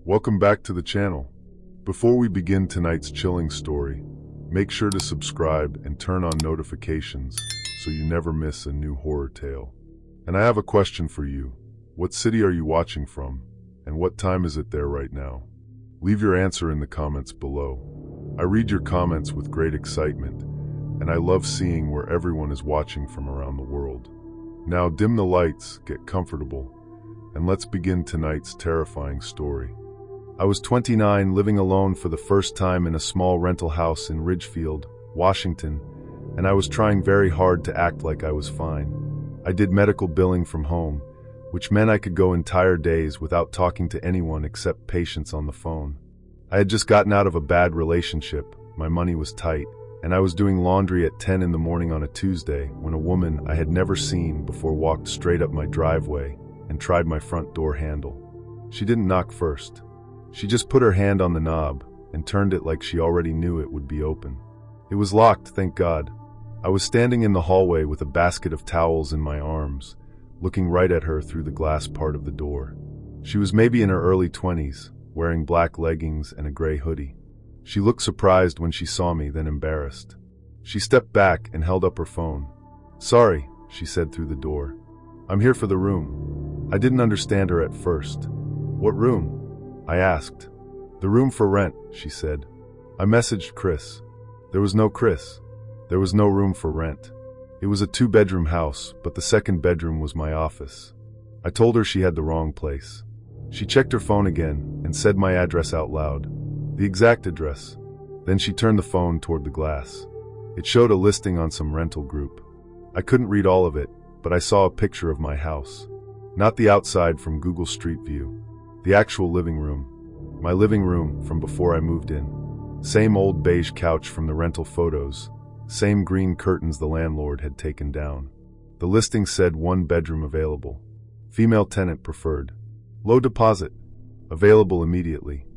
Welcome back to the channel. Before we begin tonight's chilling story, make sure to subscribe and turn on notifications so you never miss a new horror tale. And I have a question for you. What city are you watching from? And what time is it there right now? Leave your answer in the comments below. I read your comments with great excitement, and I love seeing where everyone is watching from around the world. Now dim the lights, get comfortable, and let's begin tonight's terrifying story. I was 29, living alone for the first time in a small rental house in Ridgefield, Washington, and I was trying very hard to act like I was fine. I did medical billing from home, which meant I could go entire days without talking to anyone except patients on the phone. I had just gotten out of a bad relationship, my money was tight, and I was doing laundry at 10 in the morning on a Tuesday when a woman I had never seen before walked straight up my driveway and tried my front door handle. She didn't knock first. She just put her hand on the knob and turned it like she already knew it would be open. It was locked, thank God. I was standing in the hallway with a basket of towels in my arms, looking right at her through the glass part of the door. She was maybe in her early 20s, wearing black leggings and a gray hoodie. She looked surprised when she saw me, then embarrassed. She stepped back and held up her phone. "Sorry," she said through the door. "I'm here for the room." I didn't understand her at first. "What room?" I asked. "The room for rent," she said. I messaged Chris. There was no Chris. There was no room for rent. It was a 2-bedroom house, but the second bedroom was my office. I told her she had the wrong place. She checked her phone again and said my address out loud. The exact address. Then she turned the phone toward the glass. It showed a listing on some rental group. I couldn't read all of it, but I saw a picture of my house. Not the outside from Google Street View. The actual living room. My living room from before I moved in. Same old beige couch from the rental photos. Same green curtains the landlord had taken down. The listing said 1 bedroom available. Female tenant preferred. Low deposit. Available immediately.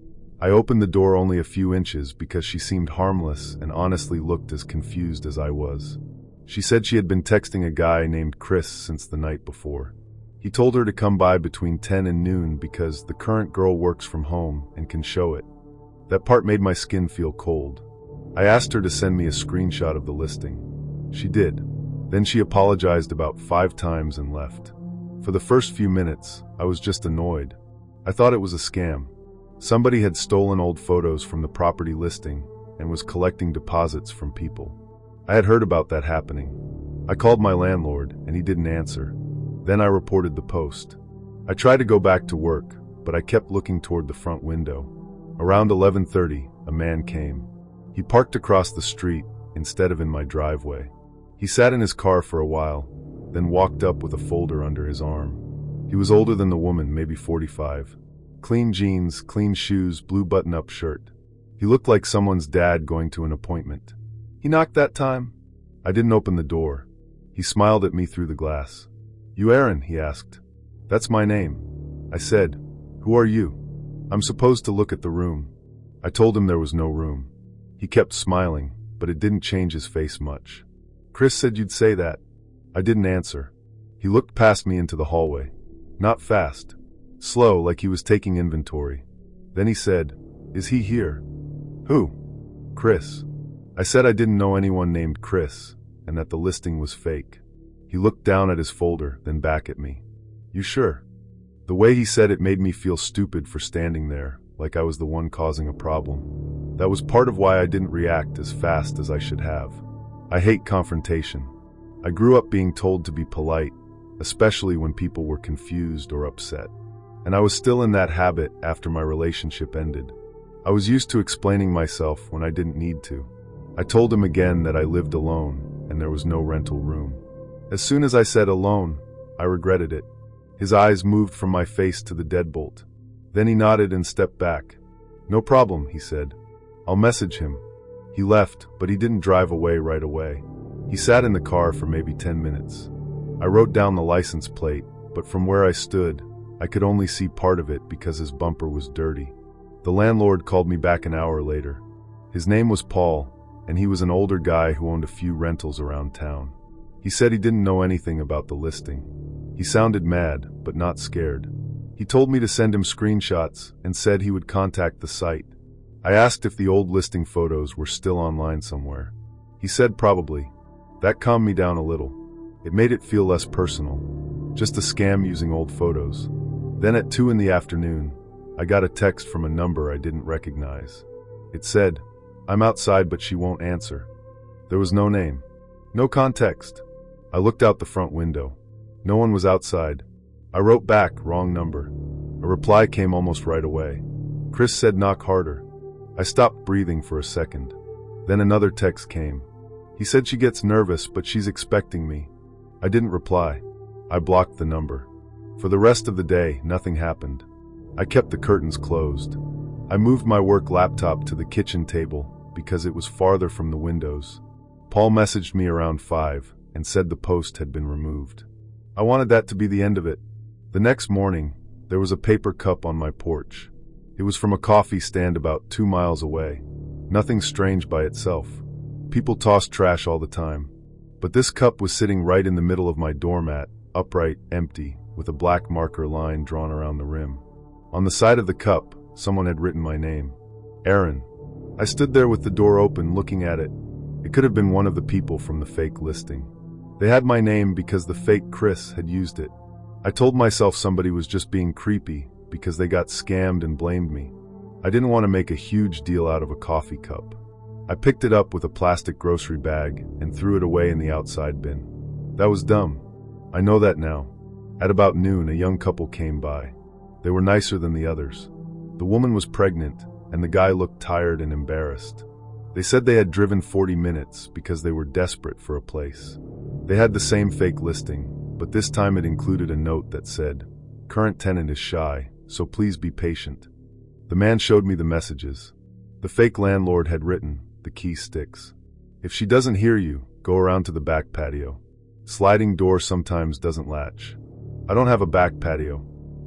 I opened the door only a few inches because she seemed harmless and honestly looked as confused as I was. She said she had been texting a guy named Chris since the night before. He told her to come by between 10 and noon because the current girl works from home and can show it. That part made my skin feel cold. I asked her to send me a screenshot of the listing. She did. Then she apologized about 5 times and left. For the first few minutes, I was just annoyed. I thought it was a scam. Somebody had stolen old photos from the property listing and was collecting deposits from people. I had heard about that happening. I called my landlord and he didn't answer. Then I reported the post. I tried to go back to work, but I kept looking toward the front window. Around 11:30, a man came. He parked across the street instead of in my driveway. He sat in his car for a while, then walked up with a folder under his arm. He was older than the woman, maybe 45. Clean jeans, clean shoes, blue button-up shirt. He looked like someone's dad going to an appointment. "He knocked that time?" I didn't open the door. He smiled at me through the glass. "You Aaron?" he asked. "That's my name." I said, "Who are you?" "I'm supposed to look at the room." I told him there was no room. He kept smiling, but it didn't change his face much. "Chris said you'd say that." I didn't answer. He looked past me into the hallway. Not fast. Slow, like he was taking inventory. Then he said, "Is he here?" "Who?" "Chris." I said I didn't know anyone named Chris, and that the listing was fake. He looked down at his folder, then back at me. "You sure?" The way he said it made me feel stupid for standing there, like I was the one causing a problem. That was part of why I didn't react as fast as I should have. I hate confrontation. I grew up being told to be polite, especially when people were confused or upset. And I was still in that habit after my relationship ended. I was used to explaining myself when I didn't need to. I told him again that I lived alone and there was no rental room. As soon as I said alone, I regretted it. His eyes moved from my face to the deadbolt. Then he nodded and stepped back. "No problem," he said. "I'll message him." He left, but he didn't drive away right away. He sat in the car for maybe 10 minutes. I wrote down the license plate, but from where I stood, I could only see part of it because his bumper was dirty. The landlord called me back an hour later. His name was Paul, and he was an older guy who owned a few rentals around town. He said he didn't know anything about the listing. He sounded mad, but not scared. He told me to send him screenshots and said he would contact the site. I asked if the old listing photos were still online somewhere. He said probably. That calmed me down a little. It made it feel less personal. Just a scam using old photos. Then at 2 in the afternoon, I got a text from a number I didn't recognize. It said, "I'm outside but she won't answer." There was no name. No context. I looked out the front window. No one was outside. I wrote back, "Wrong number." A reply came almost right away. Chris said, "Knock harder." I stopped breathing for a second. Then another text came. He said she gets nervous, but she's expecting me. I didn't reply. I blocked the number. For the rest of the day, nothing happened. I kept the curtains closed. I moved my work laptop to the kitchen table because it was farther from the windows. Paul messaged me around 5 and said the post had been removed. I wanted that to be the end of it. The next morning, there was a paper cup on my porch. It was from a coffee stand about 2 miles away. Nothing strange by itself. People toss trash all the time. But this cup was sitting right in the middle of my doormat, upright, empty, with a black marker line drawn around the rim. On the side of the cup, someone had written my name. Aaron. I stood there with the door open looking at it. It could have been one of the people from the fake listing. They had my name because the fake Chris had used it. I told myself somebody was just being creepy because they got scammed and blamed me. I didn't want to make a huge deal out of a coffee cup. I picked it up with a plastic grocery bag and threw it away in the outside bin. That was dumb. I know that now. At about noon, a young couple came by. They were nicer than the others. The woman was pregnant, and the guy looked tired and embarrassed. They said they had driven 40 minutes because they were desperate for a place. They had the same fake listing, but this time it included a note that said, "Current tenant is shy, so please be patient." The man showed me the messages. The fake landlord had written, "The key sticks. If she doesn't hear you, go around to the back patio. Sliding door sometimes doesn't latch." I don't have a back patio.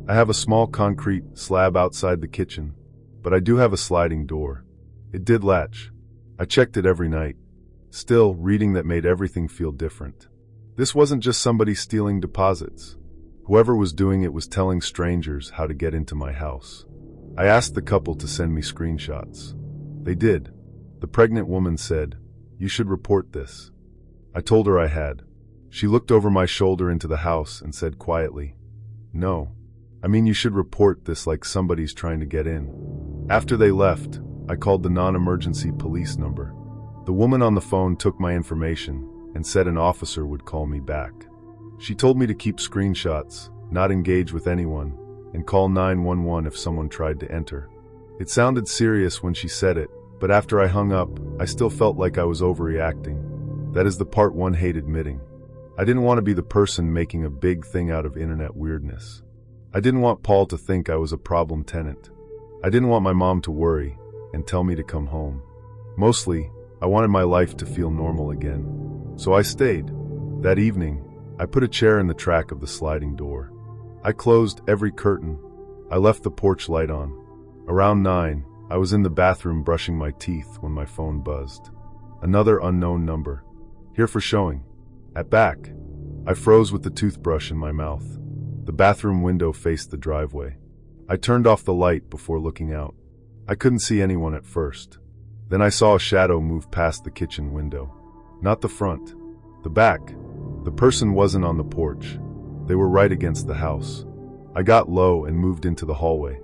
I have a small concrete slab outside the kitchen, but I do have a sliding door. It did latch. I checked it every night. Still, reading that made everything feel different. This wasn't just somebody stealing deposits. Whoever was doing it was telling strangers how to get into my house. I asked the couple to send me screenshots. They did. The pregnant woman said, "You should report this." I told her I had. She looked over my shoulder into the house and said quietly, "No. I mean, you should report this like somebody's trying to get in." After they left, I called the non-emergency police number. The woman on the phone took my information and said an officer would call me back. She told me to keep screenshots, not engage with anyone, and call 911 if someone tried to enter. It sounded serious when she said it, but after I hung up, I still felt like I was overreacting. That is the part one hate admitting. I didn't want to be the person making a big thing out of internet weirdness. I didn't want Paul to think I was a problem tenant. I didn't want my mom to worry and tell me to come home. Mostly, I wanted my life to feel normal again. So I stayed. That evening, I put a chair in the track of the sliding door. I closed every curtain. I left the porch light on. Around 9, I was in the bathroom brushing my teeth when my phone buzzed. Another unknown number. Here for showing. At back. I froze with the toothbrush in my mouth. The bathroom window faced the driveway. I turned off the light before looking out. I couldn't see anyone at first. Then I saw a shadow move past the kitchen window. Not the front. The back. The person wasn't on the porch. They were right against the house. I got low and moved into the hallway.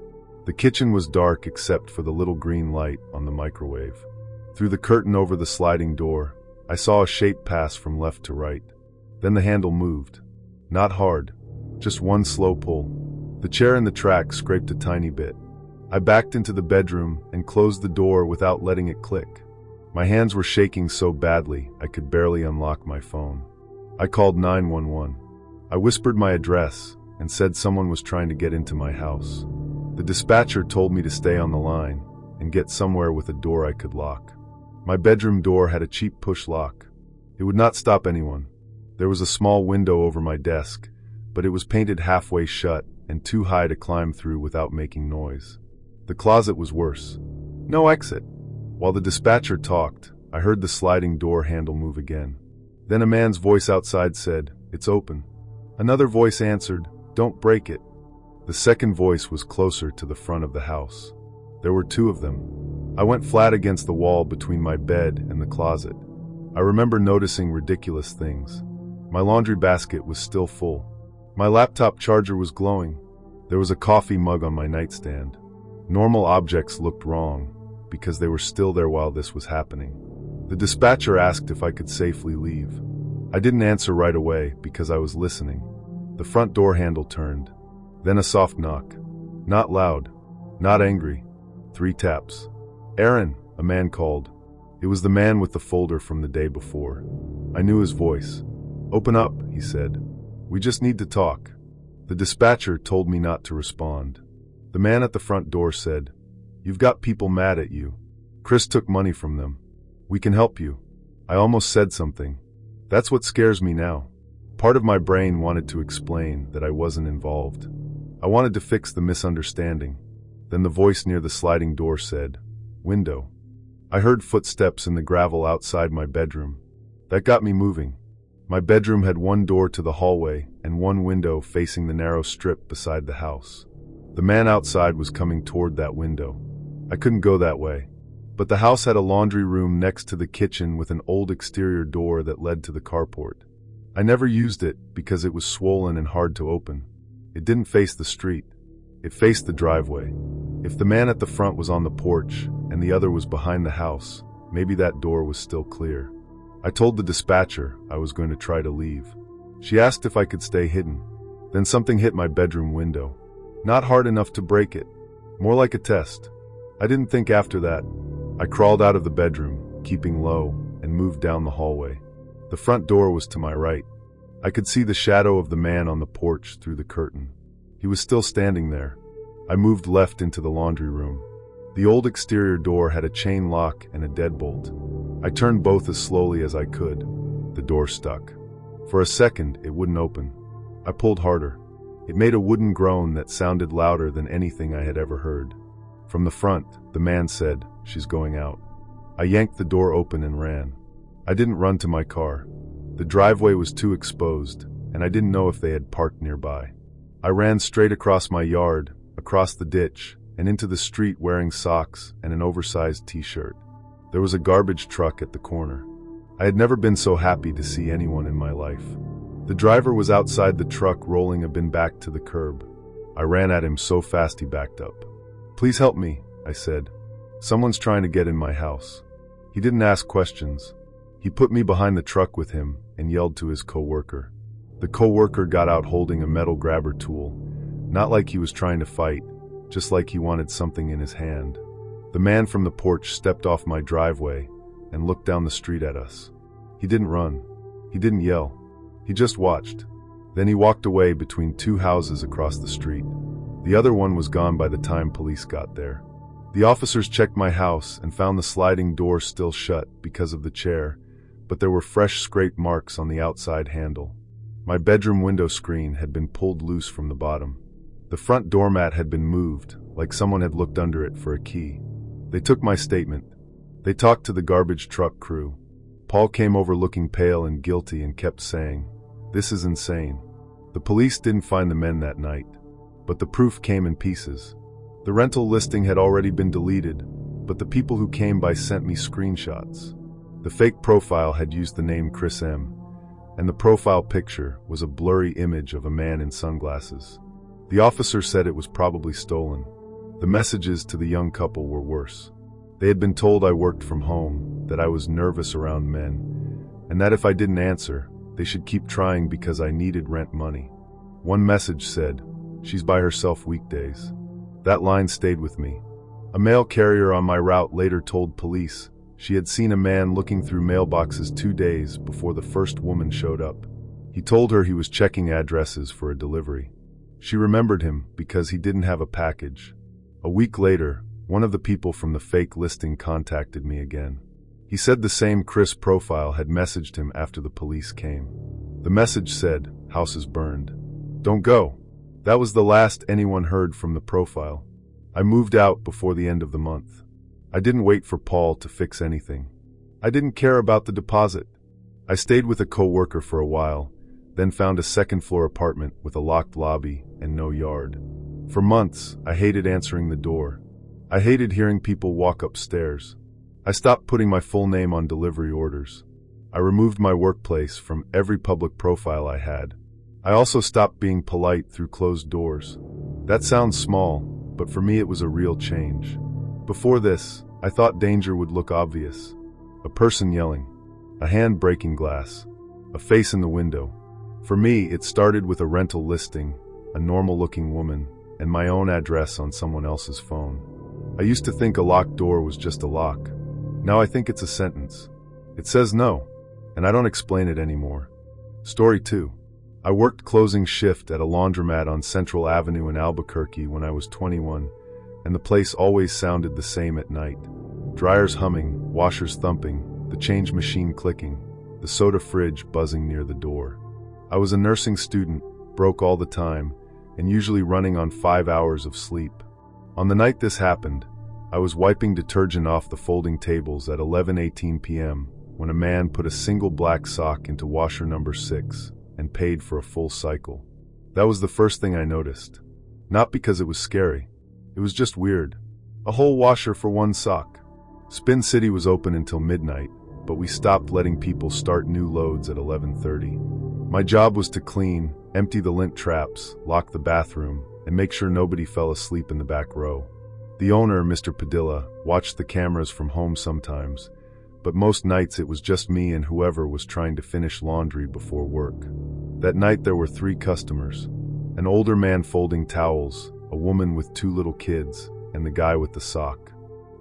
The kitchen was dark except for the little green light on the microwave. Through the curtain over the sliding door, I saw a shape pass from left to right. Then the handle moved. Not hard, just one slow pull. The chair in the track scraped a tiny bit. I backed into the bedroom and closed the door without letting it click. My hands were shaking so badly I could barely unlock my phone. I called 911. I whispered my address and said someone was trying to get into my house. The dispatcher told me to stay on the line and get somewhere with a door I could lock. My bedroom door had a cheap push lock. It would not stop anyone. There was a small window over my desk, but it was painted halfway shut and too high to climb through without making noise. The closet was worse. No exit. While the dispatcher talked, I heard the sliding door handle move again. Then a man's voice outside said, "It's open." Another voice answered, "Don't break it." The second voice was closer to the front of the house. There were two of them. I went flat against the wall between my bed and the closet. I remember noticing ridiculous things. My laundry basket was still full. My laptop charger was glowing. There was a coffee mug on my nightstand. Normal objects looked wrong because they were still there while this was happening. The dispatcher asked if I could safely leave. I didn't answer right away because I was listening. The front door handle turned. Then a soft knock. Not loud. Not angry. 3 taps. "Aaron," a man called. It was the man with the folder from the day before. I knew his voice. "Open up," he said. "We just need to talk." The dispatcher told me not to respond. The man at the front door said, "You've got people mad at you. Chris took money from them. We can help you." I almost said something. That's what scares me now. Part of my brain wanted to explain that I wasn't involved. I wanted to fix the misunderstanding. Then the voice near the sliding door said, "Window." I heard footsteps in the gravel outside my bedroom. That got me moving. My bedroom had one door to the hallway and one window facing the narrow strip beside the house. The man outside was coming toward that window. I couldn't go that way. But the house had a laundry room next to the kitchen with an old exterior door that led to the carport. I never used it because it was swollen and hard to open. It didn't face the street. It faced the driveway. If the man at the front was on the porch and the other was behind the house, maybe that door was still clear. I told the dispatcher I was going to try to leave. She asked if I could stay hidden. Then something hit my bedroom window. Not hard enough to break it. More like a test. I didn't think after that. I crawled out of the bedroom, keeping low, and moved down the hallway. The front door was to my right. I could see the shadow of the man on the porch through the curtain. He was still standing there. I moved left into the laundry room. The old exterior door had a chain lock and a deadbolt. I turned both as slowly as I could. The door stuck. For a second, it wouldn't open. I pulled harder. It made a wooden groan that sounded louder than anything I had ever heard. From the front, the man said, "She's going out." I yanked the door open and ran. I didn't run to my car. The driveway was too exposed, and I didn't know if they had parked nearby. I ran straight across my yard, across the ditch, and into the street wearing socks and an oversized t-shirt. There was a garbage truck at the corner. I had never been so happy to see anyone in my life. The driver was outside the truck rolling a bin back to the curb. I ran at him so fast he backed up. "Please help me," I said. "Someone's trying to get in my house." He didn't ask questions. He put me behind the truck with him and yelled to his co-worker. The co-worker got out holding a metal grabber tool, not like he was trying to fight, just like he wanted something in his hand. The man from the porch stepped off my driveway and looked down the street at us. He didn't run. He didn't yell. He just watched. Then he walked away between 2 houses across the street. The other one was gone by the time police got there. The officers checked my house and found the sliding door still shut because of the chair, but there were fresh scrape marks on the outside handle. My bedroom window screen had been pulled loose from the bottom. The front doormat had been moved, like someone had looked under it for a key. They took my statement. They talked to the garbage truck crew. Paul came over looking pale and guilty and kept saying, "This is insane." The police didn't find the men that night, but the proof came in pieces. The rental listing had already been deleted, but the people who came by sent me screenshots. The fake profile had used the name Chris M., and the profile picture was a blurry image of a man in sunglasses. The officer said it was probably stolen. The messages to the young couple were worse. They had been told I worked from home, that I was nervous around men, and that if I didn't answer, they should keep trying because I needed rent money. One message said, "She's by herself weekdays." That line stayed with me. A mail carrier on my route later told police she had seen a man looking through mailboxes 2 days before the first woman showed up. He told her he was checking addresses for a delivery. She remembered him because he didn't have a package. A week later, one of the people from the fake listing contacted me again. He said the same Chris profile had messaged him after the police came. The message said, "House is burned. Don't go." That was the last anyone heard from the profile. I moved out before the end of the month. I didn't wait for Paul to fix anything. I didn't care about the deposit. I stayed with a co-worker for a while, then found a second-floor apartment with a locked lobby and no yard. For months, I hated answering the door. I hated hearing people walk upstairs. I stopped putting my full name on delivery orders. I removed my workplace from every public profile I had. I also stopped being polite through closed doors. That sounds small, but for me it was a real change. Before this, I thought danger would look obvious. A person yelling, a hand breaking glass, a face in the window. For me, it started with a rental listing, a normal-looking woman, and my own address on someone else's phone. I used to think a locked door was just a lock. Now I think it's a sentence. It says no, and I don't explain it anymore. Story 2. I worked closing shift at a laundromat on Central Avenue in Albuquerque when I was 21, and the place always sounded the same at night. Dryers humming, washers thumping, the change machine clicking, the soda fridge buzzing near the door. I was a nursing student, broke all the time, and usually running on 5 hours of sleep. On the night this happened, I was wiping detergent off the folding tables at 11:18 p.m. when a man put a single black sock into washer number 6 and paid for a full cycle. That was the first thing I noticed. Not because it was scary. It was just weird. A whole washer for one sock. Spin City was open until midnight, but we stopped letting people start new loads at 11:30. My job was to clean, empty the lint traps, lock the bathroom, and make sure nobody fell asleep in the back row. The owner, Mr. Padilla, watched the cameras from home sometimes, but most nights it was just me and whoever was trying to finish laundry before work. That night there were 3 customers. An older man folding towels, a woman with 2 little kids, and the guy with the sock.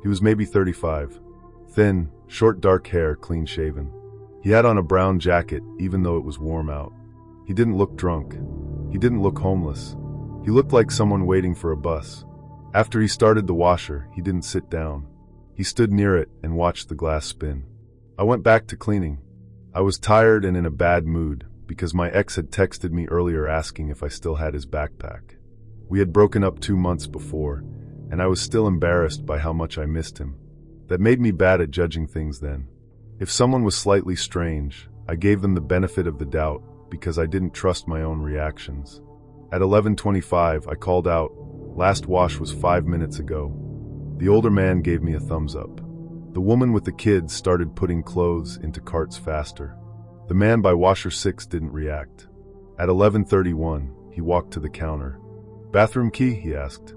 He was maybe 35. Thin, short dark hair, clean shaven. He had on a brown jacket even though it was warm out. He didn't look drunk. He didn't look homeless. He looked like someone waiting for a bus. After he started the washer, he didn't sit down. He stood near it and watched the glass spin. I went back to cleaning. I was tired and in a bad mood because my ex had texted me earlier asking if I still had his backpack. We had broken up 2 months before, and I was still embarrassed by how much I missed him. That made me bad at judging things then. If someone was slightly strange, I gave them the benefit of the doubt because I didn't trust my own reactions. At 11:25, I called out, "Last wash was 5 minutes ago." The older man gave me a thumbs up. The woman with the kids started putting clothes into carts faster. The man by washer 6 didn't react. At 11:31, he walked to the counter. "Bathroom key?" he asked.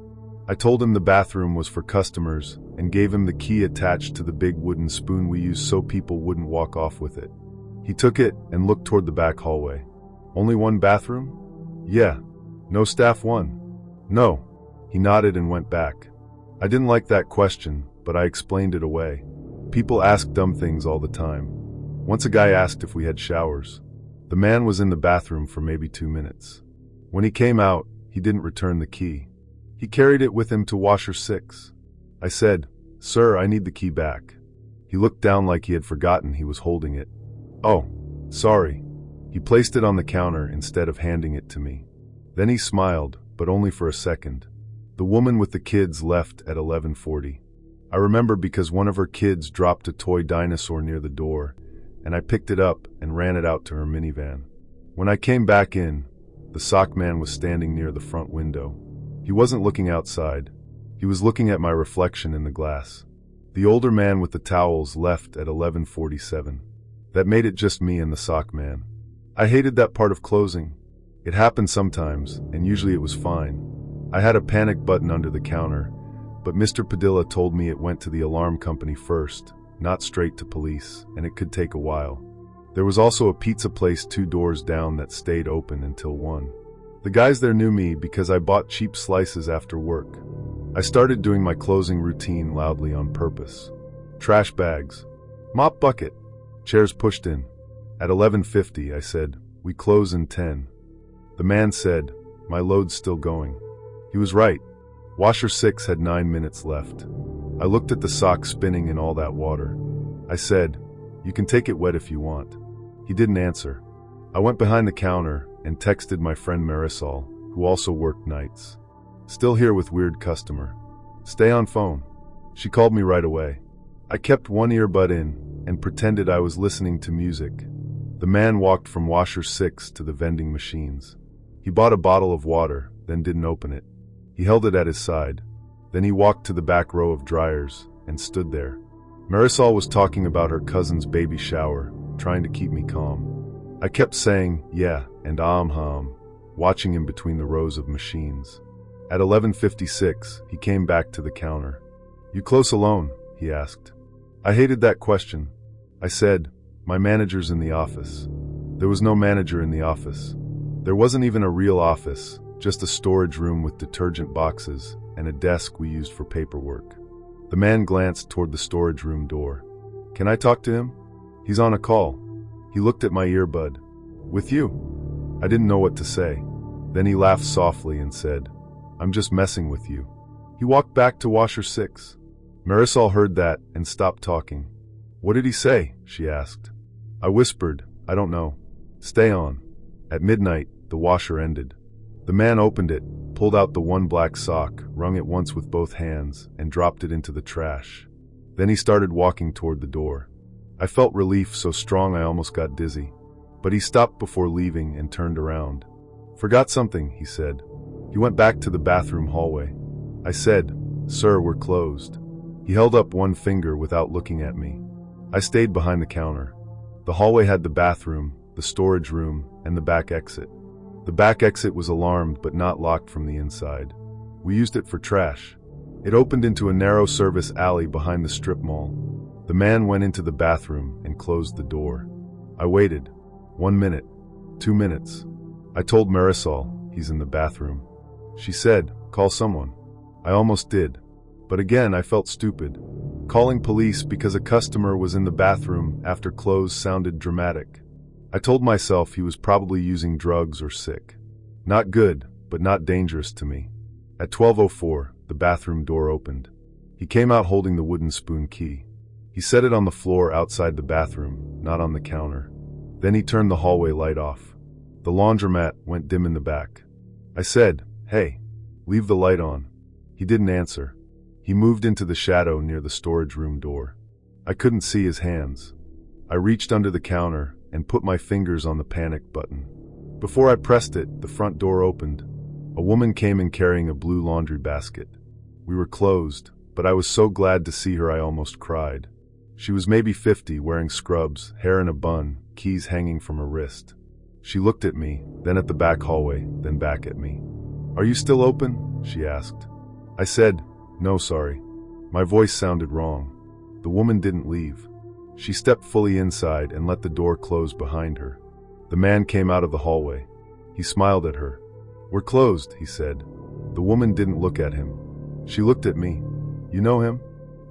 I told him the bathroom was for customers and gave him the key attached to the big wooden spoon we use so people wouldn't walk off with it. He took it and looked toward the back hallway. "Only one bathroom?" "Yeah." "No staff one?" "No." He nodded and went back. I didn't like that question, but I explained it away. People ask dumb things all the time. Once a guy asked if we had showers. The man was in the bathroom for maybe 2 minutes. When he came out, he didn't return the key. He carried it with him to washer 6. I said, "Sir, I need the key back." He looked down like he had forgotten he was holding it. "Oh, sorry." He placed it on the counter instead of handing it to me. Then he smiled, but only for a second. The woman with the kids left at 11:40. I remember because one of her kids dropped a toy dinosaur near the door, and I picked it up and ran it out to her minivan. When I came back in, the sock man was standing near the front window. He wasn't looking outside. He was looking at my reflection in the glass. The older man with the towels left at 11:47. That made it just me and the sock man. I hated that part of closing. It happened sometimes, and usually it was fine. I had a panic button under the counter, but Mr. Padilla told me it went to the alarm company first, not straight to police, and it could take a while. There was also a pizza place 2 doors down that stayed open until 1. The guys there knew me because I bought cheap slices after work. I started doing my closing routine loudly on purpose. Trash bags. Mop bucket. Chairs pushed in. At 11:50, I said, "We close in 10. The man said, "My load's still going." He was right. Washer 6 had 9 minutes left. I looked at the sock spinning in all that water. I said, "You can take it wet if you want." He didn't answer. I went behind the counter and texted my friend Marisol, who also worked nights. "Still here with weird customer. Stay on phone." She called me right away. I kept one earbud in and pretended I was listening to music. The man walked from washer 6 to the vending machines. He bought a bottle of water, then didn't open it. He held it at his side. Then he walked to the back row of dryers and stood there. Marisol was talking about her cousin's baby shower, trying to keep me calm. I kept saying, yeah, and watching him between the rows of machines. At 11:56, he came back to the counter. "You close alone?" he asked. I hated that question. I said, "My manager's in the office." There was no manager in the office. There wasn't even a real office, just a storage room with detergent boxes and a desk we used for paperwork. The man glanced toward the storage room door. "Can I talk to him? He's on a call." He looked at my earbud. "With you?" I didn't know what to say. Then he laughed softly and said, "I'm just messing with you." He walked back to washer 6. Marisol heard that and stopped talking. "What did he say?" she asked. I whispered, "I don't know. Stay on." At midnight, the washer ended. The man opened it, pulled out the one black sock, wrung it once with both hands, and dropped it into the trash. Then he started walking toward the door. I felt relief so strong I almost got dizzy. But he stopped before leaving and turned around. "Forgot something," he said. He went back to the bathroom hallway. I said, "Sir, we're closed." He held up one finger without looking at me. I stayed behind the counter. The hallway had the bathroom, the storage room, and the back exit. The back exit was alarmed but not locked from the inside. We used it for trash. It opened into a narrow service alley behind the strip mall. The man went into the bathroom and closed the door. I waited. 1 minute. 2 minutes. I told Marisol, "He's in the bathroom." She said, "Call someone." I almost did. But again I felt stupid. Calling police because a customer was in the bathroom after close sounded dramatic. I told myself he was probably using drugs or sick. Not good, but not dangerous to me. At 12:04, the bathroom door opened. He came out holding the wooden spoon key. He set it on the floor outside the bathroom, not on the counter. Then he turned the hallway light off. The laundromat went dim in the back. I said, "Hey, leave the light on." He didn't answer. He moved into the shadow near the storage room door. I couldn't see his hands. I reached under the counter and put my fingers on the panic button. Before I pressed it, the front door opened. A woman came in carrying a blue laundry basket. We were closed, but I was so glad to see her I almost cried. She was maybe 50, wearing scrubs, hair in a bun, keys hanging from her wrist. She looked at me, then at the back hallway, then back at me. "Are you still open?" she asked. I said, "No, sorry." My voice sounded wrong. The woman didn't leave. She stepped fully inside and let the door close behind her. The man came out of the hallway. He smiled at her. "We're closed," he said. The woman didn't look at him. She looked at me. "You know him?"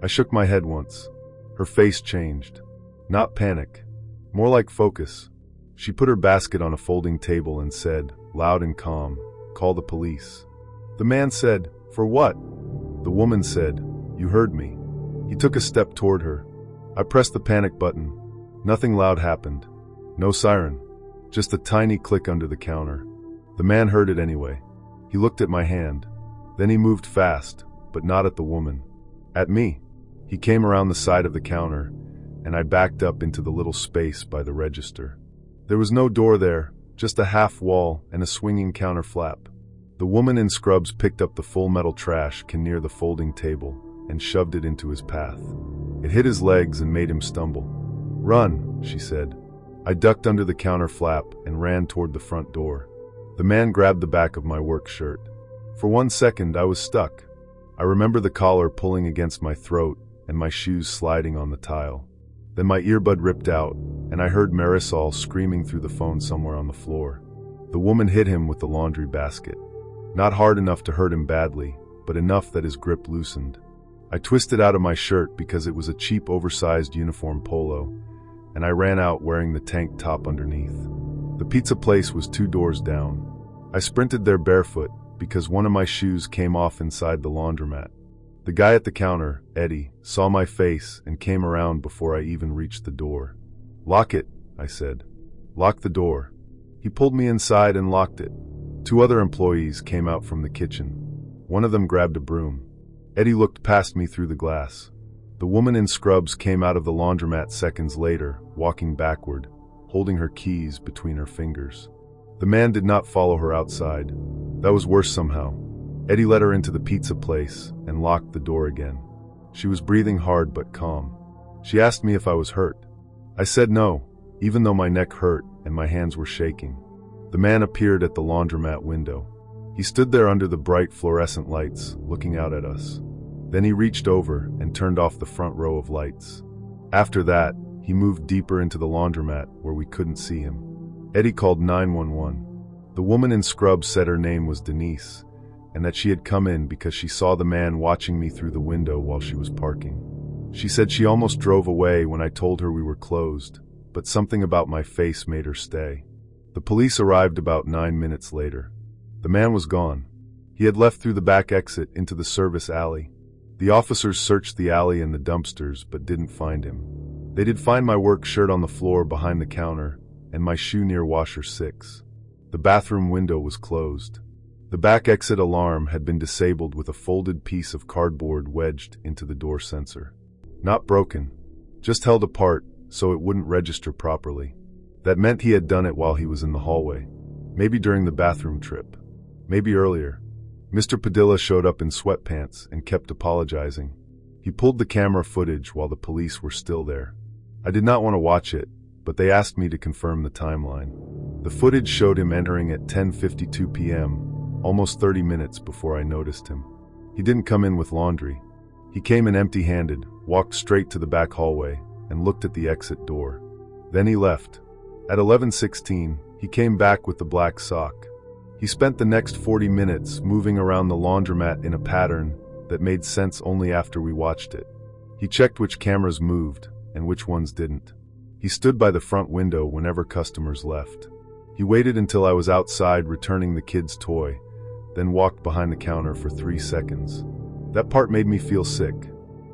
I shook my head once. Her face changed. Not panic. More like focus. She put her basket on a folding table and said, loud and calm, "Call the police." The man said, "For what?" The woman said, "You heard me." He took a step toward her. I pressed the panic button. Nothing loud happened. No siren. Just a tiny click under the counter. The man heard it anyway. He looked at my hand. Then he moved fast, but not at the woman. At me. He came around the side of the counter, and I backed up into the little space by the register. There was no door there, just a half wall and a swinging counter flap. The woman in scrubs picked up the full metal trash can near the folding table and shoved it into his path. It hit his legs and made him stumble. "Run," she said. I ducked under the counter flap and ran toward the front door. The man grabbed the back of my work shirt. For 1 second, I was stuck. I remember the collar pulling against my throat and my shoes sliding on the tile. Then my earbud ripped out, and I heard Marisol screaming through the phone somewhere on the floor. The woman hit him with the laundry basket. Not hard enough to hurt him badly, but enough that his grip loosened. I twisted out of my shirt because it was a cheap oversized uniform polo, and I ran out wearing the tank top underneath. The pizza place was 2 doors down. I sprinted there barefoot because one of my shoes came off inside the laundromat. The guy at the counter, Eddie, saw my face and came around before I even reached the door. "Lock it," I said. "Lock the door." He pulled me inside and locked it. 2 other employees came out from the kitchen. One of them grabbed a broom. Eddie looked past me through the glass. The woman in scrubs came out of the laundromat seconds later, walking backward, holding her keys between her fingers. The man did not follow her outside. That was worse somehow. Eddie led her into the pizza place and locked the door again. She was breathing hard but calm. She asked me if I was hurt. I said no, even though my neck hurt and my hands were shaking. The man appeared at the laundromat window. He stood there under the bright fluorescent lights, looking out at us. Then he reached over and turned off the front row of lights. After that, he moved deeper into the laundromat where we couldn't see him. Eddie called 911. The woman in scrubs said her name was Denise, and that she had come in because she saw the man watching me through the window while she was parking. She said she almost drove away when I told her we were closed, but something about my face made her stay. The police arrived about 9 minutes later. The man was gone. He had left through the back exit into the service alley. The officers searched the alley and the dumpsters, but didn't find him. They did find my work shirt on the floor behind the counter and my shoe near washer 6. The bathroom window was closed. The back exit alarm had been disabled with a folded piece of cardboard wedged into the door sensor. Not broken, just held apart so it wouldn't register properly. That meant he had done it while he was in the hallway. Maybe during the bathroom trip. Maybe earlier. Mr. Padilla showed up in sweatpants and kept apologizing. He pulled the camera footage while the police were still there. I did not want to watch it, but they asked me to confirm the timeline. The footage showed him entering at 10:52 p.m., almost 30 minutes before I noticed him. He didn't come in with laundry. He came in empty-handed, walked straight to the back hallway, and looked at the exit door. Then he left. At 11:16, he came back with the black sock. He spent the next 40 minutes moving around the laundromat in a pattern that made sense only after we watched it. He checked which cameras moved and which ones didn't. He stood by the front window whenever customers left. He waited until I was outside returning the kid's toy, then walked behind the counter for 3 seconds. That part made me feel sick.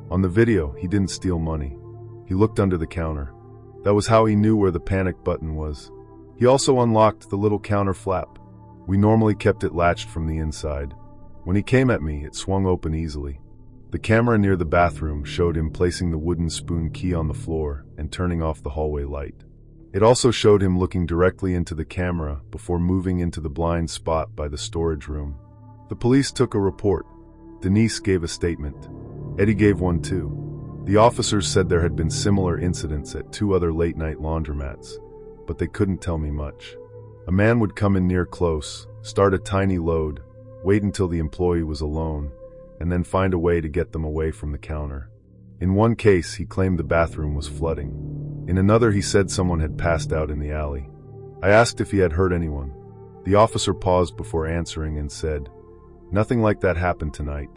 On the video, he didn't steal money. He looked under the counter. That was how he knew where the panic button was. He also unlocked the little counter flap. We normally kept it latched from the inside. When he came at me, it swung open easily. The camera near the bathroom showed him placing the wooden spoon key on the floor and turning off the hallway light. It also showed him looking directly into the camera before moving into the blind spot by the storage room. The police took a report. Denise gave a statement. Eddie gave one too. The officers said there had been similar incidents at 2 other late-night laundromats, but they couldn't tell me much. A man would come in near close, start a tiny load, wait until the employee was alone, and then find a way to get them away from the counter. In one case, he claimed the bathroom was flooding. In another, he said someone had passed out in the alley. I asked if he had hurt anyone. The officer paused before answering and said, "Nothing like that happened tonight."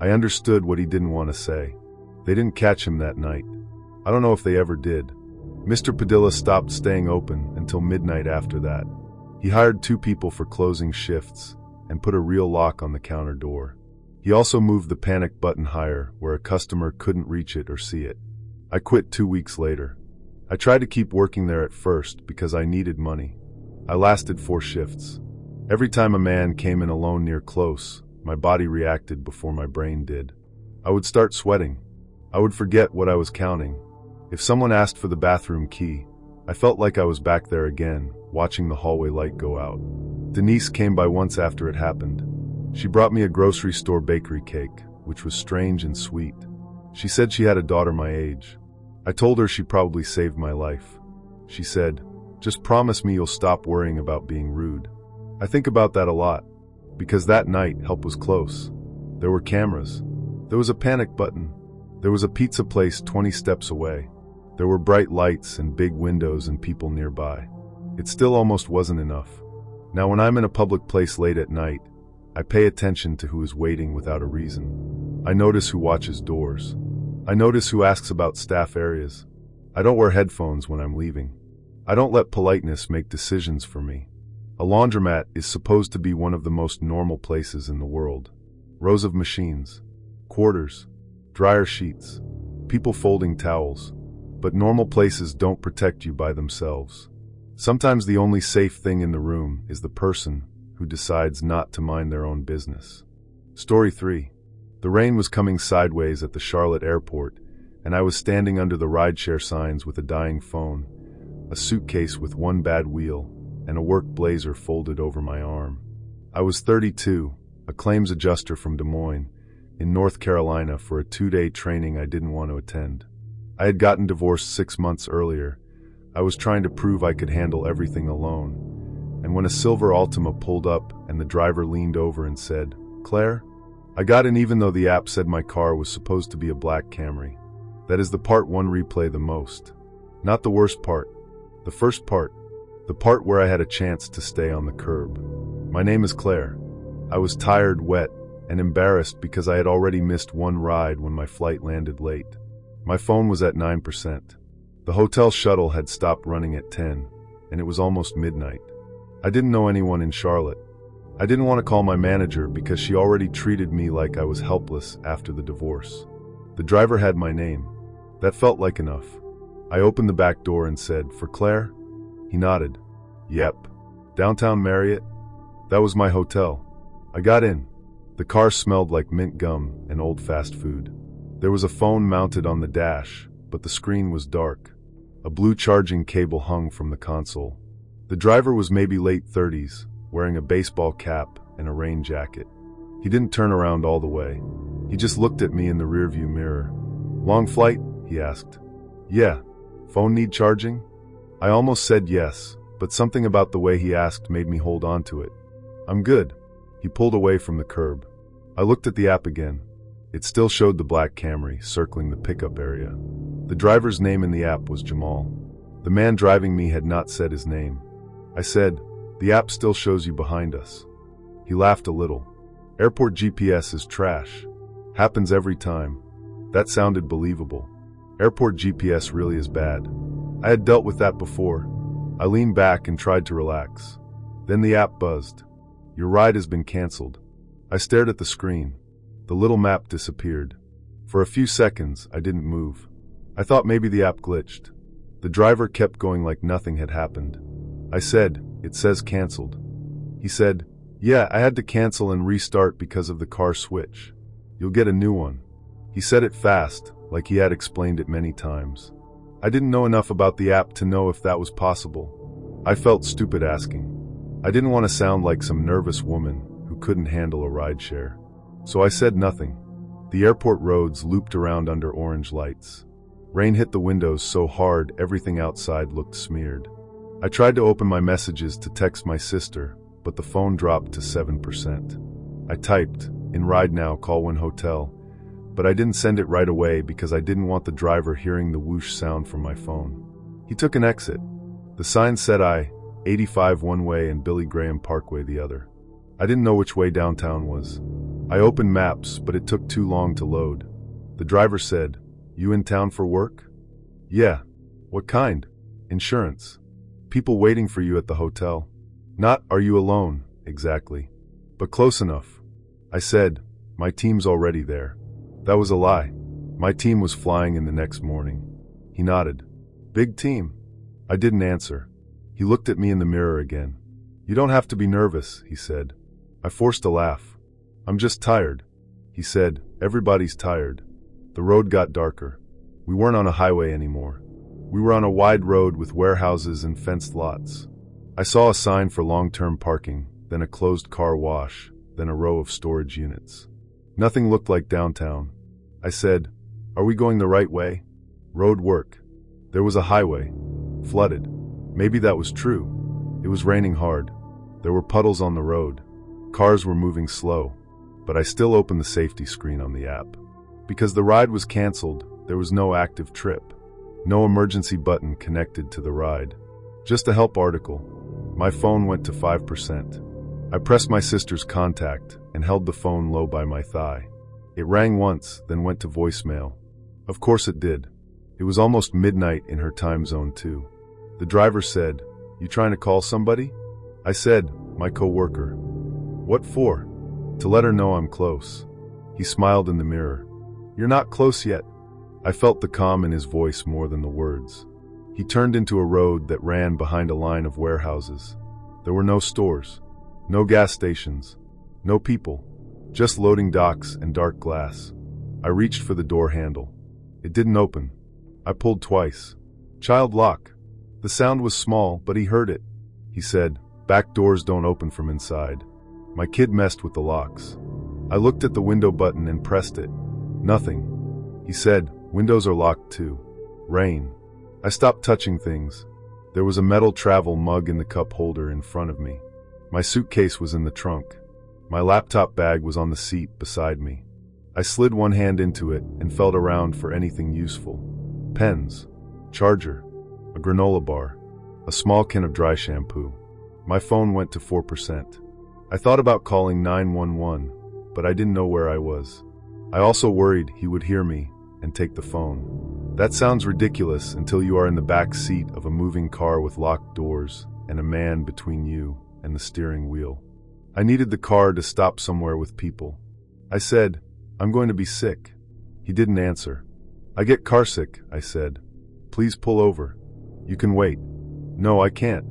I understood what he didn't want to say. They didn't catch him that night. I don't know if they ever did. Mr. Padilla stopped staying open until midnight after that. He hired 2 people for closing shifts and put a real lock on the counter door. He also moved the panic button higher where a customer couldn't reach it or see it. I quit 2 weeks later. I tried to keep working there at first because I needed money. I lasted 4 shifts. Every time a man came in alone near close, my body reacted before my brain did. I would start sweating. I would forget what I was counting. If someone asked for the bathroom key, I felt like I was back there again, watching the hallway light go out. Denise came by once after it happened. She brought me a grocery store bakery cake, which was strange and sweet. She said she had a daughter my age. I told her she probably saved my life. She said, "Just promise me you'll stop worrying about being rude." I think about that a lot, because that night help was close. There were cameras. There was a panic button. There was a pizza place 20 steps away. There were bright lights and big windows and people nearby. It still almost wasn't enough. Now when I'm in a public place late at night, I pay attention to who is waiting without a reason. I notice who watches doors. I notice who asks about staff areas. I don't wear headphones when I'm leaving. I don't let politeness make decisions for me. A laundromat is supposed to be one of the most normal places in the world. Rows of machines, quarters, dryer sheets, people folding towels. But normal places don't protect you by themselves. Sometimes the only safe thing in the room is the person who decides not to mind their own business. Story 3. The rain was coming sideways at the Charlotte airport, and I was standing under the rideshare signs with a dying phone, a suitcase with one bad wheel, and a work blazer folded over my arm. I was 32, a a claims adjuster from Des Moines, in North Carolina for a 2-day training I didn't want to attend. I had gotten divorced 6 months earlier. I was trying to prove I could handle everything alone. And when a silver Altima pulled up and the driver leaned over and said, "Claire?" I got in even though the app said my car was supposed to be a black Camry. That is the part one replay the most. Not the worst part. The first part. The part where I had a chance to stay on the curb. My name is Claire. I was tired, wet, and embarrassed because I had already missed one ride when my flight landed late. My phone was at 9%. The hotel shuttle had stopped running at 10, and it was almost midnight. I didn't know anyone in Charlotte. I didn't want to call my manager because she already treated me like I was helpless after the divorce. The driver had my name. That felt like enough. I opened the back door and said, "For Claire?" He nodded. "Yep. Downtown Marriott?" That was my hotel. I got in. The car smelled like mint gum and old fast food. There was a phone mounted on the dash, but the screen was dark. A blue charging cable hung from the console. The driver was maybe late 30s, wearing a baseball cap and a rain jacket. He didn't turn around all the way. He just looked at me in the rearview mirror. "Long flight?" he asked. "Yeah. Phone need charging?" I almost said yes, but something about the way he asked made me hold on to it. "I'm good." He pulled away from the curb. I looked at the app again. It still showed the black Camry circling the pickup area. The driver's name in the app was Jamal. The man driving me had not said his name. I said, "The app still shows you behind us." He laughed a little. "Airport GPS is trash. Happens every time." That sounded believable. Airport GPS really is bad. I had dealt with that before. I leaned back and tried to relax. Then the app buzzed. "Your ride has been canceled." I stared at the screen. The little map disappeared. For a few seconds, I didn't move. I thought maybe the app glitched. The driver kept going like nothing had happened. I said, "It says canceled." He said, "Yeah, I had to cancel and restart because of the car switch. You'll get a new one." He said it fast, like he had explained it many times. I didn't know enough about the app to know if that was possible. I felt stupid asking. I didn't want to sound like some nervous woman who couldn't handle a rideshare. So I said nothing. The airport roads looped around under orange lights. Rain hit the windows so hard everything outside looked smeared. I tried to open my messages to text my sister, but the phone dropped to 7%. I typed, "In ride now, call when hotel," but I didn't send it right away because I didn't want the driver hearing the whoosh sound from my phone. He took an exit. The sign said I-85 one way and Billy Graham Parkway the other. I didn't know which way downtown was. I opened maps, but it took too long to load. The driver said, "You in town for work?" "Yeah." "What kind?" "Insurance." "People waiting for you at the hotel." Not, "Are you alone?" exactly. But close enough. I said, "My team's already there." That was a lie. My team was flying in the next morning. He nodded. "Big team." I didn't answer. He looked at me in the mirror again. "You don't have to be nervous," he said. I forced a laugh. "I'm just tired." He said, "Everybody's tired." The road got darker. We weren't on a highway anymore. We were on a wide road with warehouses and fenced lots. I saw a sign for long-term parking, then a closed car wash, then a row of storage units. Nothing looked like downtown. I said, "Are we going the right way?" "Road work." There was a highway. Flooded. Maybe that was true. It was raining hard. There were puddles on the road. Cars were moving slow. But I still opened the safety screen on the app. Because the ride was canceled, there was no active trip. No emergency button connected to the ride. Just a help article. My phone went to 5%. I pressed my sister's contact and held the phone low by my thigh. It rang once, then went to voicemail. Of course it did. It was almost midnight in her time zone too. The driver said, "You trying to call somebody?" I said, "My co-worker." "What for?" "To let her know I'm close." He smiled in the mirror. "You're not close yet." I felt the calm in his voice more than the words. He turned into a road that ran behind a line of warehouses. There were no stores, no gas stations, no people, just loading docks and dark glass. I reached for the door handle. It didn't open. I pulled twice. Child lock. The sound was small, but he heard it. He said, "Back doors don't open from inside." My kid messed with the locks. I looked at the window button and pressed it. Nothing. He said, "Windows are locked too." Rain. I stopped touching things. There was a metal travel mug in the cup holder in front of me. My suitcase was in the trunk. My laptop bag was on the seat beside me. I slid one hand into it and felt around for anything useful. Pens, charger, a granola bar, a small can of dry shampoo. My phone went to 4%. I thought about calling 911, but I didn't know where I was. I also worried he would hear me and take the phone. That sounds ridiculous until you are in the back seat of a moving car with locked doors and a man between you and the steering wheel. I needed the car to stop somewhere with people. I said, "I'm going to be sick." He didn't answer. "I get carsick," I said. "Please pull over." "You can wait." "No, I can't."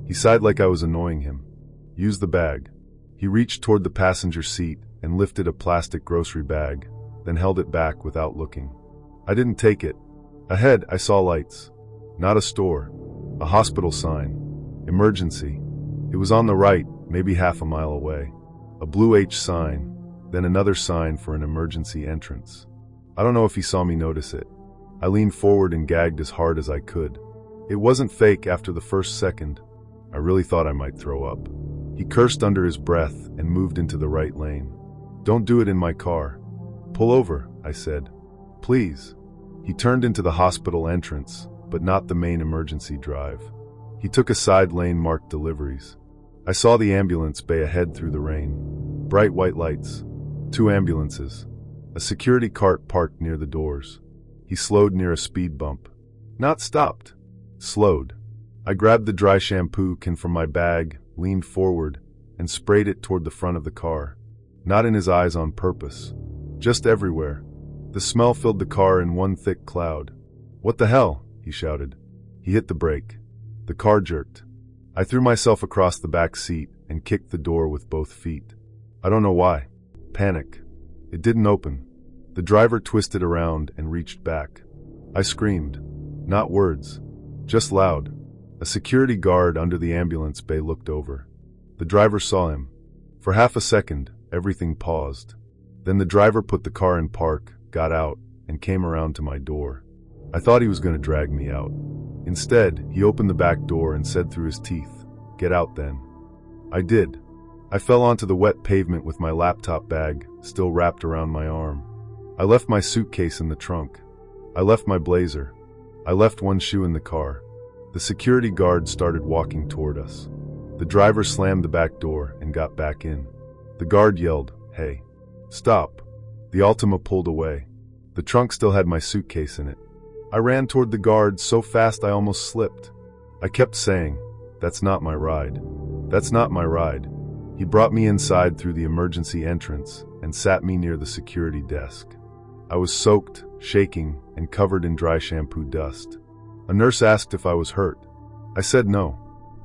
He sighed like I was annoying him. "Use the bag." He reached toward the passenger seat and lifted a plastic grocery bag, then held it back without looking. I didn't take it. Ahead, I saw lights. Not a store. A hospital sign. Emergency. It was on the right, maybe half a mile away. A blue H sign, then another sign for an emergency entrance. I don't know if he saw me notice it. I leaned forward and gagged as hard as I could. It wasn't fake after the first second. I really thought I might throw up. He cursed under his breath and moved into the right lane. "Don't do it in my car." "Pull over," I said. "Please." He turned into the hospital entrance, but not the main emergency drive. He took a side lane marked deliveries. I saw the ambulance bay ahead through the rain. Bright white lights. 2 ambulances. A security cart parked near the doors. He slowed near a speed bump. Not stopped. Slowed. I grabbed the dry shampoo can from my bag, leaned forward, and sprayed it toward the front of the car. Not in his eyes on purpose. Just everywhere. The smell filled the car in one thick cloud. "What the hell?" he shouted. He hit the brake. The car jerked. I threw myself across the back seat and kicked the door with both feet. I don't know why. Panic. It didn't open. The driver twisted around and reached back. I screamed. Not words. Just loud. A security guard under the ambulance bay looked over. The driver saw him. For half a second, everything paused. Then the driver put the car in park, got out, and came around to my door. I thought he was going to drag me out. Instead, he opened the back door and said through his teeth, "Get out then." I did. I fell onto the wet pavement with my laptop bag still wrapped around my arm. I left my suitcase in the trunk. I left my blazer. I left one shoe in the car. The security guard started walking toward us. The driver slammed the back door and got back in. The guard yelled, "Hey, stop." The Altima pulled away. The trunk still had my suitcase in it. I ran toward the guard so fast I almost slipped. I kept saying, "That's not my ride. That's not my ride." He brought me inside through the emergency entrance and sat me near the security desk. I was soaked, shaking, and covered in dry shampoo dust. A nurse asked if I was hurt. I said no.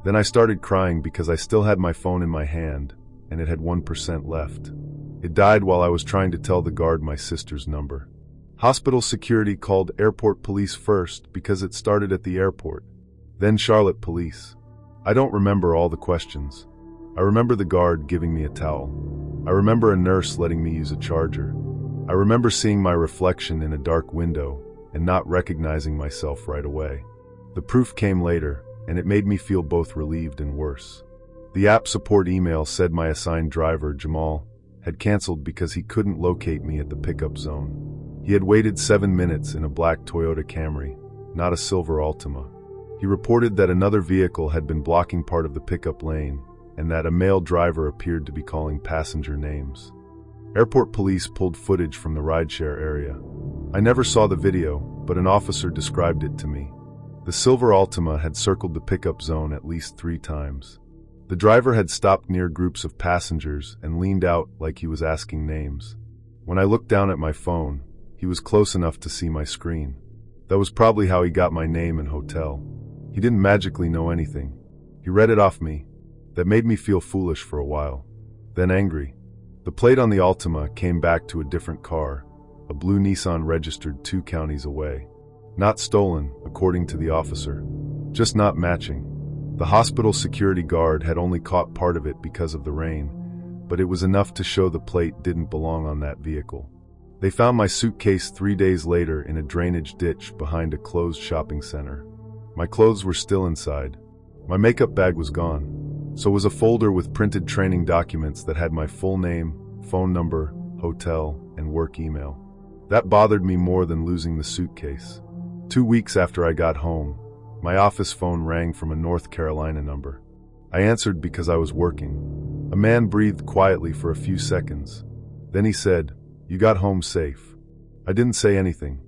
Then I started crying because I still had my phone in my hand, and it had 1% left. It died while I was trying to tell the guard my sister's number. Hospital security called airport police first because it started at the airport. Then Charlotte police. I don't remember all the questions. I remember the guard giving me a towel. I remember a nurse letting me use a charger. I remember seeing my reflection in a dark window and not recognizing myself right away. The proof came later, and it made me feel both relieved and worse. The app support email said my assigned driver, Jamal, had canceled because he couldn't locate me at the pickup zone. He had waited 7 minutes in a black Toyota Camry, not a silver Altima. He reported that another vehicle had been blocking part of the pickup lane, and that a male driver appeared to be calling passenger names. Airport police pulled footage from the rideshare area. I never saw the video, but an officer described it to me. The silver Altima had circled the pickup zone at least 3 times. The driver had stopped near groups of passengers and leaned out like he was asking names. When I looked down at my phone, he was close enough to see my screen. That was probably how he got my name and hotel. He didn't magically know anything. He read it off me. That made me feel foolish for a while. Then angry. The plate on the Altima came back to a different car, a blue Nissan registered 2 counties away. Not stolen, according to the officer. Just not matching. The hospital security guard had only caught part of it because of the rain, but it was enough to show the plate didn't belong on that vehicle. They found my suitcase 3 days later in a drainage ditch behind a closed shopping center. My clothes were still inside. My makeup bag was gone. So was a folder with printed training documents that had my full name, phone number, hotel, and work email. That bothered me more than losing the suitcase. 2 weeks after I got home, my office phone rang from a North Carolina number. I answered because I was working. A man breathed quietly for a few seconds. Then he said, "You got home safe." I didn't say anything.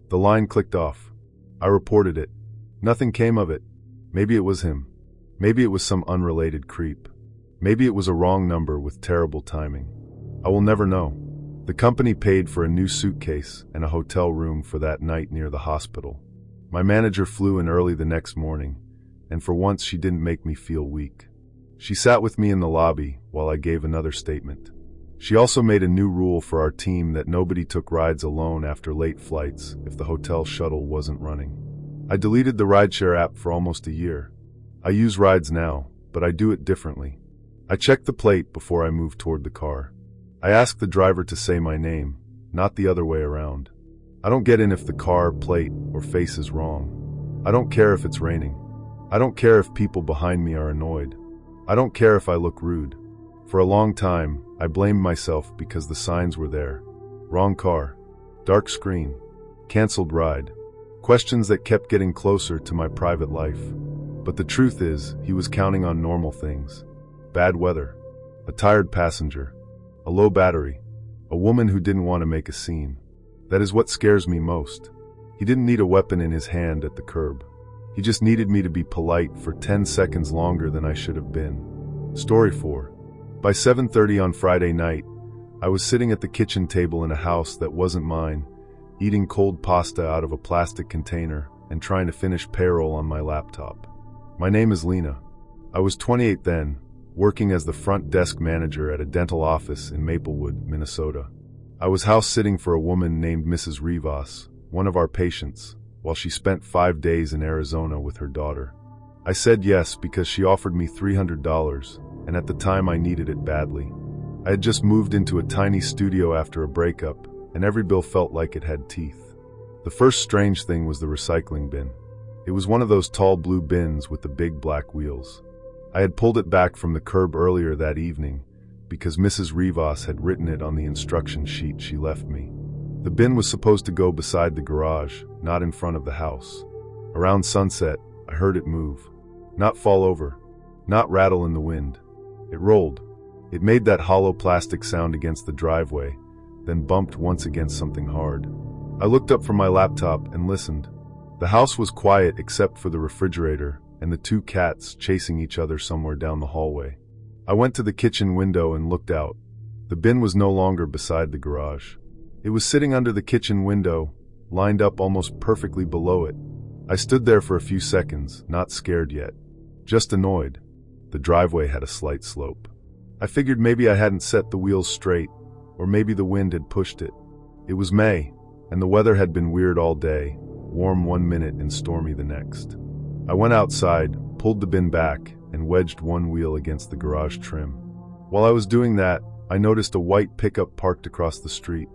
The line clicked off. I reported it. Nothing came of it. Maybe it was him. Maybe it was some unrelated creep. Maybe it was a wrong number with terrible timing. I will never know. The company paid for a new suitcase and a hotel room for that night near the hospital. My manager flew in early the next morning, and for once she didn't make me feel weak. She sat with me in the lobby while I gave another statement. She also made a new rule for our team that nobody took rides alone after late flights if the hotel shuttle wasn't running. I deleted the rideshare app for almost a year. I use rides now, but I do it differently. I check the plate before I move toward the car. I ask the driver to say my name, not the other way around. I don't get in if the car, plate, or face is wrong. I don't care if it's raining. I don't care if people behind me are annoyed. I don't care if I look rude. For a long time, I blamed myself because the signs were there. Wrong car. Dark screen. Canceled ride. Questions that kept getting closer to my private life. But the truth is, he was counting on normal things. Bad weather. A tired passenger. A low battery. A woman who didn't want to make a scene. That is what scares me most. He didn't need a weapon in his hand at the curb. He just needed me to be polite for 10 seconds longer than I should have been. Story 4. By 7:30 on Friday night, I was sitting at the kitchen table in a house that wasn't mine, eating cold pasta out of a plastic container and trying to finish payroll on my laptop. My name is Lena. I was 28 then, working as the front desk manager at a dental office in Maplewood, Minnesota. I was house-sitting for a woman named Mrs. Rivas, one of our patients, while she spent 5 days in Arizona with her daughter. I said yes because she offered me $300, and at the time I needed it badly. I had just moved into a tiny studio after a breakup, and every bill felt like it had teeth. The first strange thing was the recycling bin. It was one of those tall blue bins with the big black wheels. I had pulled it back from the curb earlier that evening because Mrs. Rivas had written it on the instruction sheet she left me. The bin was supposed to go beside the garage, not in front of the house. Around sunset, I heard it move. Not fall over. Not rattle in the wind. It rolled. It made that hollow plastic sound against the driveway, then bumped once against something hard. I looked up from my laptop and listened. The house was quiet except for the refrigerator and the 2 cats chasing each other somewhere down the hallway. I went to the kitchen window and looked out. The bin was no longer beside the garage. It was sitting under the kitchen window, lined up almost perfectly below it. I stood there for a few seconds, not scared yet. Just annoyed. The driveway had a slight slope. I figured maybe I hadn't set the wheels straight, or maybe the wind had pushed it. It was May, and the weather had been weird all day, warm 1 minute and stormy the next. I went outside, pulled the bin back, and wedged one wheel against the garage trim. While I was doing that, I noticed a white pickup parked across the street.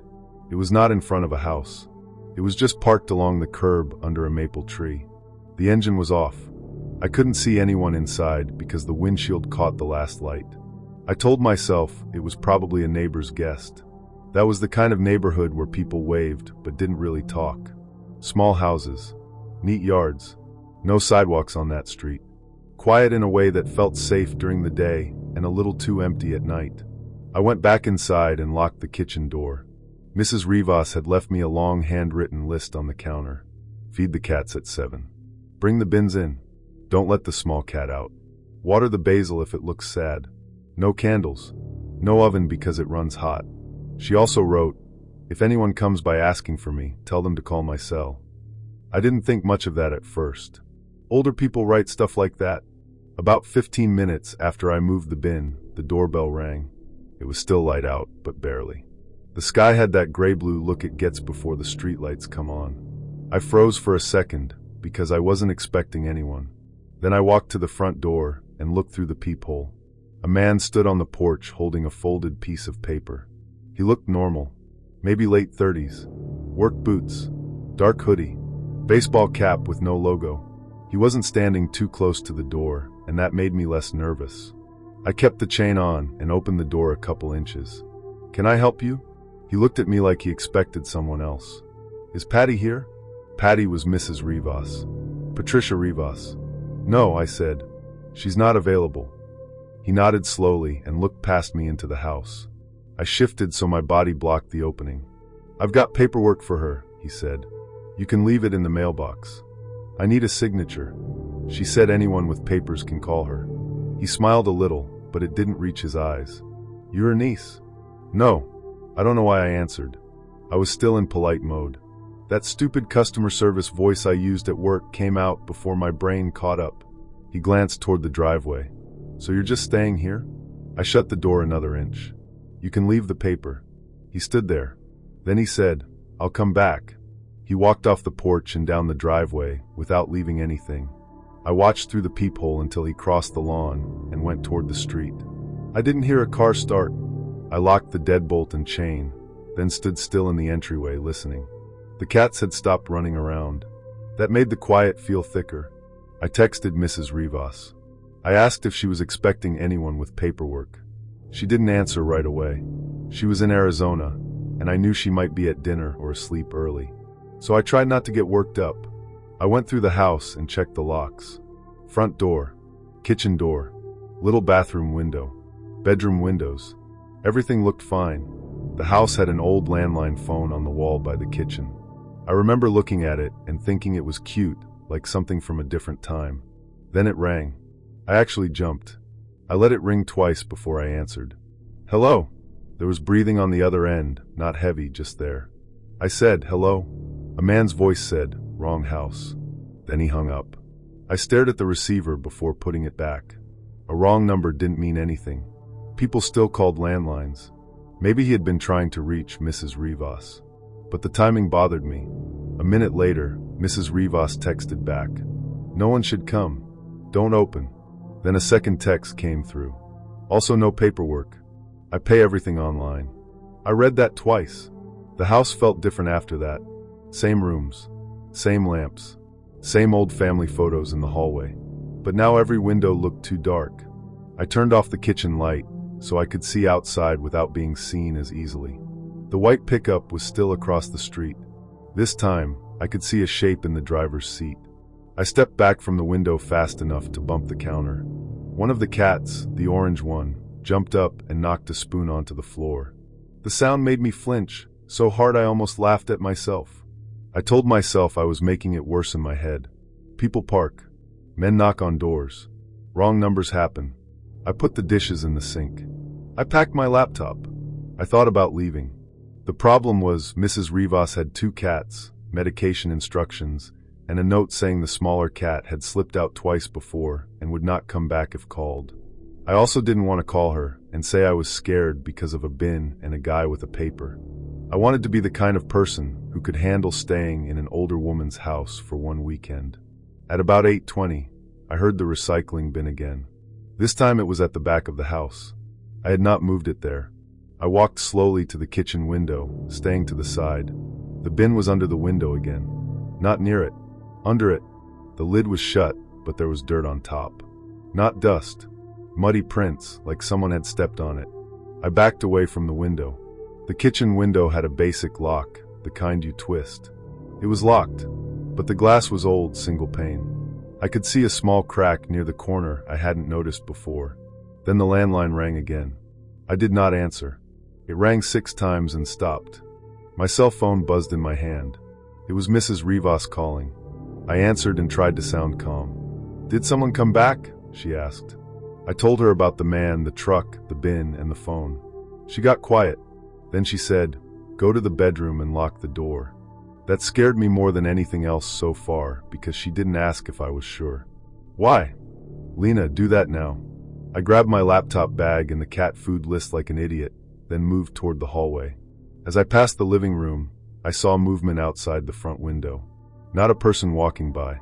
It was not in front of a house. It was just parked along the curb under a maple tree. The engine was off. I couldn't see anyone inside because the windshield caught the last light. I told myself it was probably a neighbor's guest. That was the kind of neighborhood where people waved but didn't really talk. Small houses. Neat yards. No sidewalks on that street. Quiet in a way that felt safe during the day and a little too empty at night. I went back inside and locked the kitchen door. Mrs. Rivas had left me a long handwritten list on the counter. Feed the cats at 7. Bring the bins in. Don't let the small cat out. Water the basil if it looks sad. No candles. No oven because it runs hot. She also wrote, if anyone comes by asking for me, tell them to call my cell. I didn't think much of that at first. Older people write stuff like that. About 15 minutes after I moved the bin, the doorbell rang. It was still light out, but barely. The sky had that gray-blue look it gets before the streetlights come on. I froze for a second, because I wasn't expecting anyone. Then I walked to the front door and looked through the peephole. A man stood on the porch holding a folded piece of paper. He looked normal, maybe late 30s. Work boots, dark hoodie, baseball cap with no logo. He wasn't standing too close to the door, and that made me less nervous. I kept the chain on and opened the door a couple inches. "Can I help you?" He looked at me like he expected someone else. "Is Patty here?" Patty was Mrs. Rivas. Patricia Rivas. "No," I said. "She's not available." He nodded slowly and looked past me into the house. I shifted so my body blocked the opening. "I've got paperwork for her," he said. "You can leave it in the mailbox." "I need a signature." She said anyone with papers can call her. He smiled a little, but it didn't reach his eyes. "You're her niece?" "No." I don't know why I answered. I was still in polite mode. That stupid customer service voice I used at work came out before my brain caught up. He glanced toward the driveway. "So you're just staying here?" I shut the door another inch. "You can leave the paper." He stood there. Then he said, "I'll come back." He walked off the porch and down the driveway without leaving anything. I watched through the peephole until he crossed the lawn and went toward the street. I didn't hear a car start. I locked the deadbolt and chain, then stood still in the entryway listening. The cats had stopped running around. That made the quiet feel thicker. I texted Mrs. Rivas. I asked if she was expecting anyone with paperwork. She didn't answer right away. She was in Arizona, and I knew she might be at dinner or asleep early. So I tried not to get worked up. I went through the house and checked the locks. Front door, kitchen door, little bathroom window, bedroom windows. Everything looked fine. The house had an old landline phone on the wall by the kitchen. I remember looking at it and thinking it was cute, like something from a different time. Then it rang. I actually jumped. I let it ring twice before I answered. "Hello." There was breathing on the other end, not heavy, just there. I said, "Hello." A man's voice said, "Wrong house." Then he hung up. I stared at the receiver before putting it back. A wrong number didn't mean anything. People still called landlines. Maybe he had been trying to reach Mrs. Rivas. But the timing bothered me. A minute later, Mrs. Rivas texted back. "No one should come. Don't open." Then a second text came through. "Also no paperwork. I pay everything online." I read that twice. The house felt different after that. Same rooms, same lamps, same old family photos in the hallway. But now every window looked too dark. I turned off the kitchen light so I could see outside without being seen as easily. The white pickup was still across the street. This time, I could see a shape in the driver's seat. I stepped back from the window fast enough to bump the counter. One of the cats, the orange one, jumped up and knocked a spoon onto the floor. The sound made me flinch, so hard I almost laughed at myself. I told myself I was making it worse in my head. People park. Men knock on doors. Wrong numbers happen. I put the dishes in the sink. I packed my laptop. I thought about leaving. The problem was Mrs. Rivas had 2 cats, medication instructions, and a note saying the smaller cat had slipped out twice before and would not come back if called. I also didn't want to call her and say I was scared because of a bin and a guy with a paper. I wanted to be the kind of person who could handle staying in an older woman's house for one weekend. At about 8:20, I heard the recycling bin again. This time it was at the back of the house. I had not moved it there. I walked slowly to the kitchen window, staying to the side. The bin was under the window again. Not near it. Under it. The lid was shut, but there was dirt on top. Not dust. Muddy prints, like someone had stepped on it. I backed away from the window. The kitchen window had a basic lock, the kind you twist. It was locked, but the glass was old, single pane. I could see a small crack near the corner I hadn't noticed before. Then the landline rang again. I did not answer. It rang 6 times and stopped. My cell phone buzzed in my hand. It was Mrs. Rivas calling. I answered and tried to sound calm. "Did someone come back?" she asked. I told her about the man, the truck, the bin, and the phone. She got quiet. Then she said, "Go to the bedroom and lock the door." That scared me more than anything else so far because she didn't ask if I was sure. "Why?" "Lena, do that now." I grabbed my laptop bag and the cat food list like an idiot, then moved toward the hallway. As I passed the living room, I saw movement outside the front window. Not a person walking by.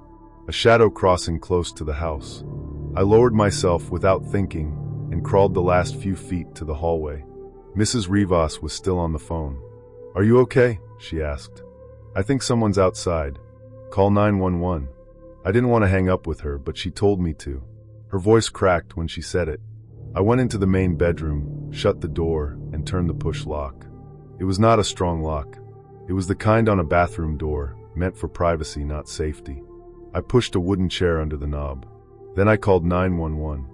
A shadow crossing close to the house. I lowered myself without thinking and crawled the last few feet to the hallway. Mrs. Rivas was still on the phone. "Are you okay?" she asked. "I think someone's outside. Call 911. I didn't want to hang up with her, but she told me to. Her voice cracked when she said it. I went into the main bedroom, shut the door, and turned the push lock. It was not a strong lock. It was the kind on a bathroom door, meant for privacy, not safety. I pushed a wooden chair under the knob. Then I called 911.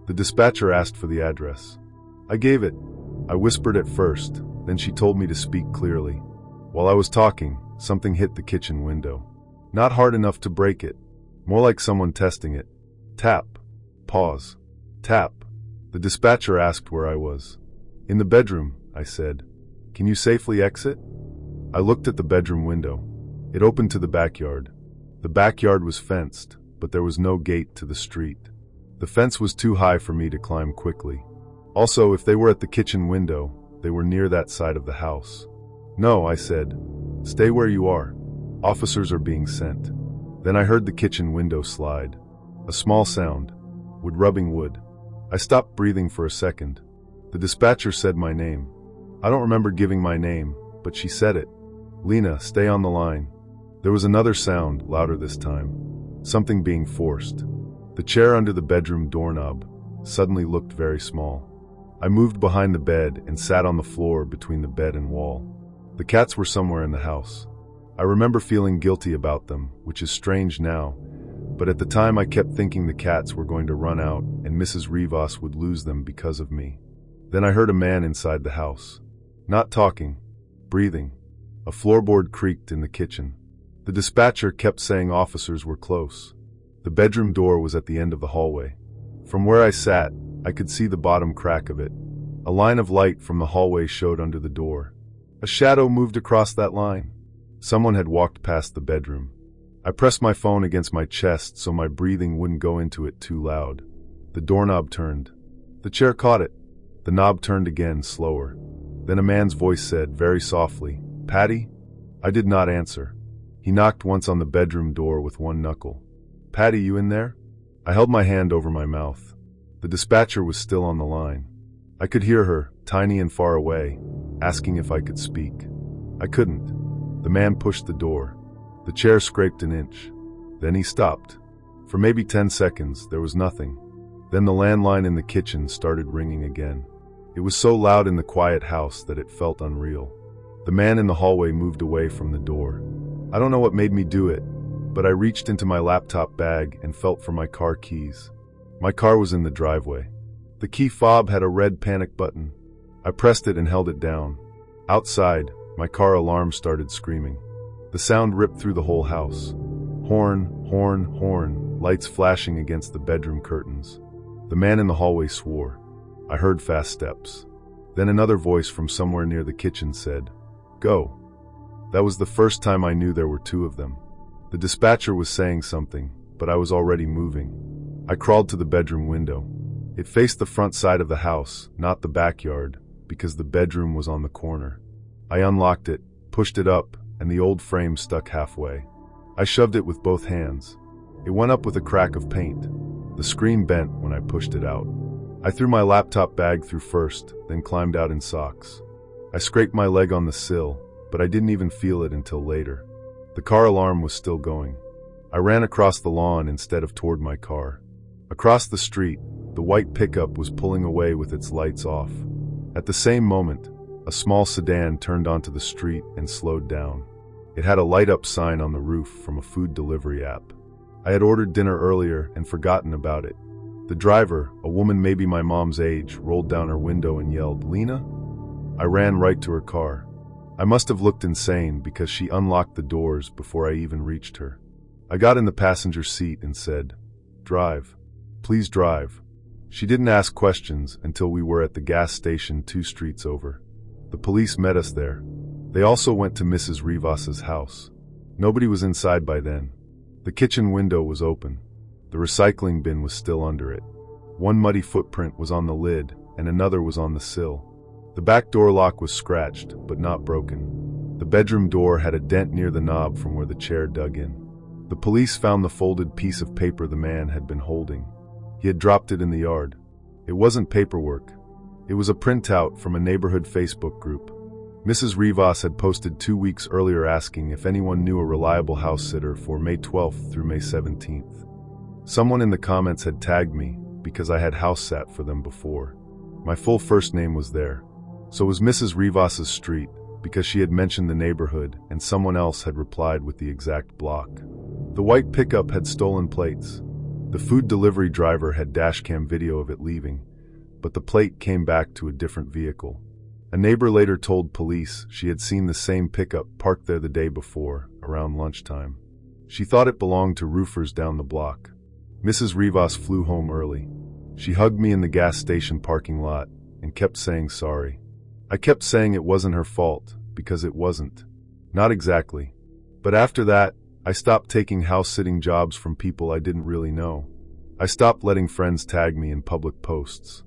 The dispatcher asked for the address. I gave it. I whispered at first, then she told me to speak clearly. While I was talking, something hit the kitchen window. Not hard enough to break it, more like someone testing it. Tap. Pause. Tap. The dispatcher asked where I was. "In the bedroom," I said. "Can you safely exit?" I looked at the bedroom window. It opened to the backyard. The backyard was fenced, but there was no gate to the street. The fence was too high for me to climb quickly. Also, if they were at the kitchen window, they were near that side of the house. "No," I said. "Stay where you are. Officers are being sent." Then I heard the kitchen window slide. A small sound. Wood rubbing wood. I stopped breathing for a second. The dispatcher said my name. I don't remember giving my name, but she said it. "Lena, stay on the line." There was another sound, louder this time. Something being forced. The chair under the bedroom doorknob suddenly looked very small. I moved behind the bed and sat on the floor between the bed and wall. The cats were somewhere in the house. I remember feeling guilty about them, which is strange now, but at the time I kept thinking the cats were going to run out and Mrs. Rivas would lose them because of me. Then I heard a man inside the house. Not talking, breathing. A floorboard creaked in the kitchen. The dispatcher kept saying officers were close. The bedroom door was at the end of the hallway. From where I sat, I could see the bottom crack of it. A line of light from the hallway showed under the door. A shadow moved across that line. Someone had walked past the bedroom. I pressed my phone against my chest so my breathing wouldn't go into it too loud. The doorknob turned. The chair caught it. The knob turned again, slower. Then a man's voice said, very softly, "Patty?" I did not answer. He knocked once on the bedroom door with one knuckle. "Patty, you in there?" I held my hand over my mouth. The dispatcher was still on the line. I could hear her, tiny and far away, asking if I could speak. I couldn't. The man pushed the door. The chair scraped an inch. Then he stopped. For maybe 10 seconds, there was nothing. Then the landline in the kitchen started ringing again. It was so loud in the quiet house that it felt unreal. The man in the hallway moved away from the door. I don't know what made me do it, but I reached into my laptop bag and felt for my car keys. My car was in the driveway. The key fob had a red panic button. I pressed it and held it down. Outside, my car alarm started screaming. The sound ripped through the whole house. Horn, horn, horn, lights flashing against the bedroom curtains. The man in the hallway swore. I heard fast steps. Then another voice from somewhere near the kitchen said, "Go." That was the first time I knew there were two of them. The dispatcher was saying something, but I was already moving. I crawled to the bedroom window. It faced the front side of the house, not the backyard, because the bedroom was on the corner. I unlocked it, pushed it up, and the old frame stuck halfway. I shoved it with both hands. It went up with a crack of paint. The screen bent when I pushed it out. I threw my laptop bag through first, then climbed out in socks. I scraped my leg on the sill, but I didn't even feel it until later. The car alarm was still going. I ran across the lawn instead of toward my car. Across the street, the white pickup was pulling away with its lights off. At the same moment, a small sedan turned onto the street and slowed down. It had a light-up sign on the roof from a food delivery app. I had ordered dinner earlier and forgotten about it. The driver, a woman maybe my mom's age, rolled down her window and yelled, "Lena?" I ran right to her car. I must have looked insane because she unlocked the doors before I even reached her. I got in the passenger seat and said, "Drive. Please drive." She didn't ask questions until we were at the gas station 2 streets over. The police met us there. They also went to Mrs. Rivas's house. Nobody was inside by then. The kitchen window was open. The recycling bin was still under it. One muddy footprint was on the lid, and another was on the sill. The back door lock was scratched, but not broken. The bedroom door had a dent near the knob from where the chair dug in. The police found the folded piece of paper the man had been holding. He had dropped it in the yard. It wasn't paperwork. It was a printout from a neighborhood Facebook group. Mrs. Rivas had posted 2 weeks earlier asking if anyone knew a reliable house sitter for May 12th through May 17th. Someone in the comments had tagged me because I had house sat for them before. My full first name was there. So was Mrs. Rivas's street, because she had mentioned the neighborhood and someone else had replied with the exact block. The white pickup had stolen plates. The food delivery driver had dashcam video of it leaving, but the plate came back to a different vehicle. A neighbor later told police she had seen the same pickup parked there the day before, around lunchtime. She thought it belonged to roofers down the block. Mrs. Rivas flew home early. She hugged me in the gas station parking lot and kept saying sorry. I kept saying it wasn't her fault, because it wasn't. Not exactly. But after that, I stopped taking house-sitting jobs from people I didn't really know. I stopped letting friends tag me in public posts.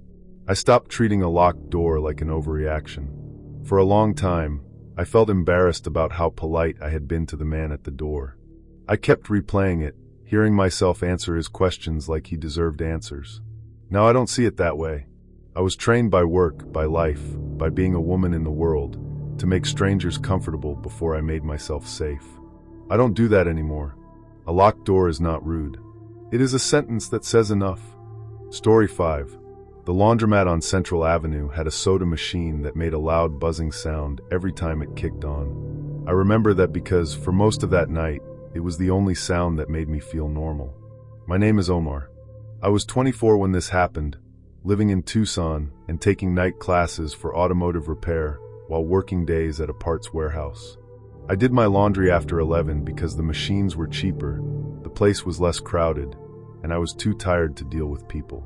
I stopped treating a locked door like an overreaction. For a long time, I felt embarrassed about how polite I had been to the man at the door. I kept replaying it, hearing myself answer his questions like he deserved answers. Now I don't see it that way. I was trained by work, by life, by being a woman in the world, to make strangers comfortable before I made myself safe. I don't do that anymore. A locked door is not rude. It is a sentence that says enough. Story 5. The laundromat on Central Avenue had a soda machine that made a loud buzzing sound every time it kicked on. I remember that because, for most of that night, it was the only sound that made me feel normal. My name is Omar. I was 24 when this happened, living in Tucson and taking night classes for automotive repair while working days at a parts warehouse. I did my laundry after 11 because the machines were cheaper, the place was less crowded, and I was too tired to deal with people.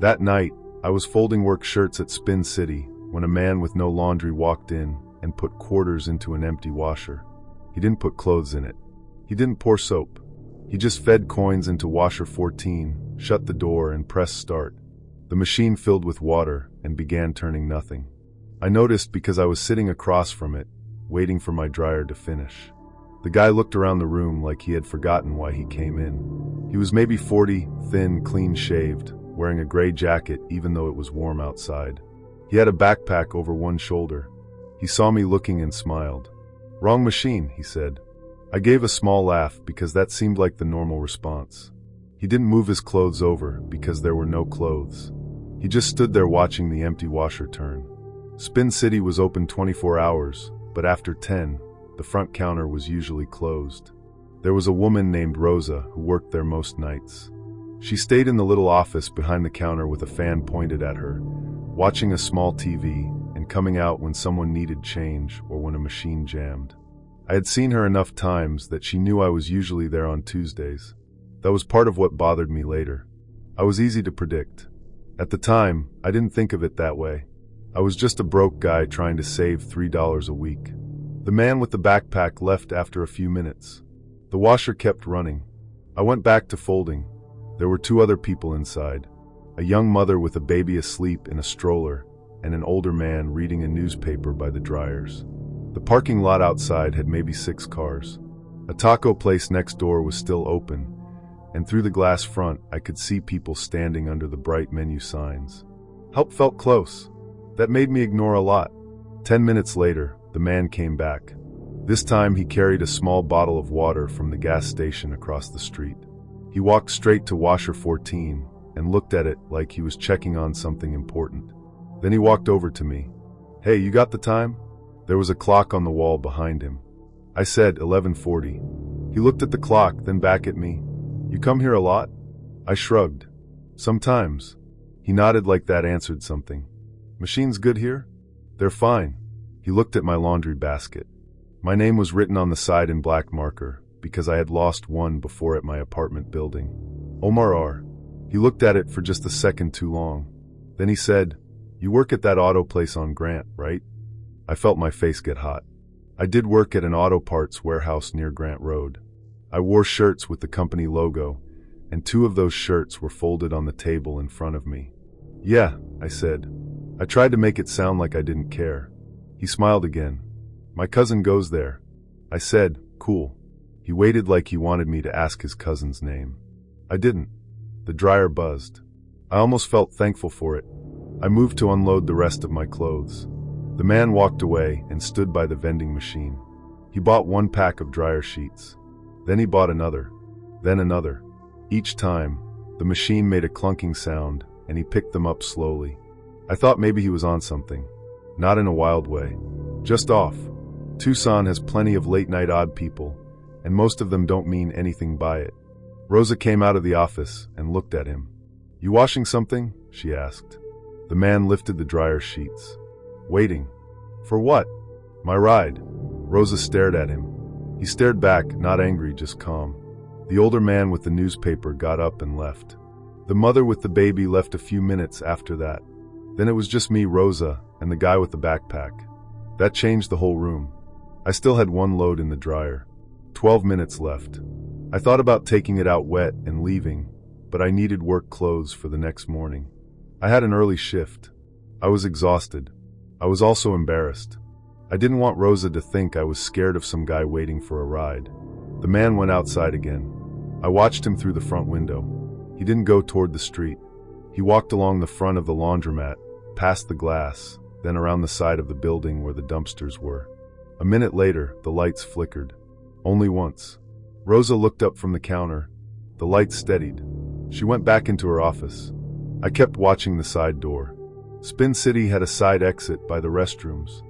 That night, I was folding work shirts at Spin City when a man with no laundry walked in and put quarters into an empty washer. He didn't put clothes in it. He didn't pour soap. He just fed coins into washer 14, shut the door, and pressed start. The machine filled with water and began turning nothing. I noticed because I was sitting across from it, waiting for my dryer to finish. The guy looked around the room like he had forgotten why he came in. He was maybe 40, thin, clean-shaved, wearing a gray jacket even though it was warm outside. He had a backpack over one shoulder. He saw me looking and smiled. "Wrong machine," he said. I gave a small laugh because that seemed like the normal response. He didn't move his clothes over because there were no clothes. He just stood there watching the empty washer turn. Spin City was open 24 hours, but after 10, the front counter was usually closed. There was a woman named Rosa who worked there most nights. She stayed in the little office behind the counter with a fan pointed at her, watching a small TV and coming out when someone needed change or when a machine jammed. I had seen her enough times that she knew I was usually there on Tuesdays. That was part of what bothered me later. I was easy to predict. At the time, I didn't think of it that way. I was just a broke guy trying to save $3 a week. The man with the backpack left after a few minutes. The washer kept running. I went back to folding. There were 2 other people inside. A young mother with a baby asleep in a stroller, and an older man reading a newspaper by the dryers. The parking lot outside had maybe 6 cars. A taco place next door was still open, and through the glass front I could see people standing under the bright menu signs. Help felt close. That made me ignore a lot. 10 minutes later, the man came back. This time he carried a small bottle of water from the gas station across the street. He walked straight to washer 14 and looked at it like he was checking on something important. Then he walked over to me. "Hey, you got the time?" There was a clock on the wall behind him. I said 11:40. He looked at the clock, then back at me. "You come here a lot?" I shrugged. "Sometimes." He nodded like that answered something. "Machines good here?" "They're fine." He looked at my laundry basket. My name was written on the side in black marker, because I had lost one before at my apartment building. Omar R. He looked at it for just a second too long. Then he said, "You work at that auto place on Grant, right?" I felt my face get hot. I did work at an auto parts warehouse near Grant Road. I wore shirts with the company logo, and 2 of those shirts were folded on the table in front of me. "Yeah," I said. I tried to make it sound like I didn't care. He smiled again. "My cousin goes there." I said, "Cool." He waited like he wanted me to ask his cousin's name. I didn't. The dryer buzzed. I almost felt thankful for it. I moved to unload the rest of my clothes. The man walked away and stood by the vending machine. He bought 1 pack of dryer sheets. Then he bought another. Then another. Each time, the machine made a clunking sound, and he picked them up slowly. I thought maybe he was on something. Not in a wild way. Just off. Tucson has plenty of late-night odd people, and most of them don't mean anything by it. Rosa came out of the office and looked at him. "You washing something?" she asked. The man lifted the dryer sheets. "Waiting." "For what?" "My ride." Rosa stared at him. He stared back, not angry, just calm. The older man with the newspaper got up and left. The mother with the baby left a few minutes after that. Then it was just me, Rosa, and the guy with the backpack. That changed the whole room. I still had 1 load in the dryer. 12 minutes left. I thought about taking it out wet and leaving, but I needed work clothes for the next morning. I had an early shift. I was exhausted. I was also embarrassed. I didn't want Rosa to think I was scared of some guy waiting for a ride. The man went outside again. I watched him through the front window. He didn't go toward the street. He walked along the front of the laundromat, past the glass, then around the side of the building where the dumpsters were. A minute later, the lights flickered. Only once. Rosa looked up from the counter. The lights steadied. She went back into her office. I kept watching the side door. Spin City had a side exit by the restrooms.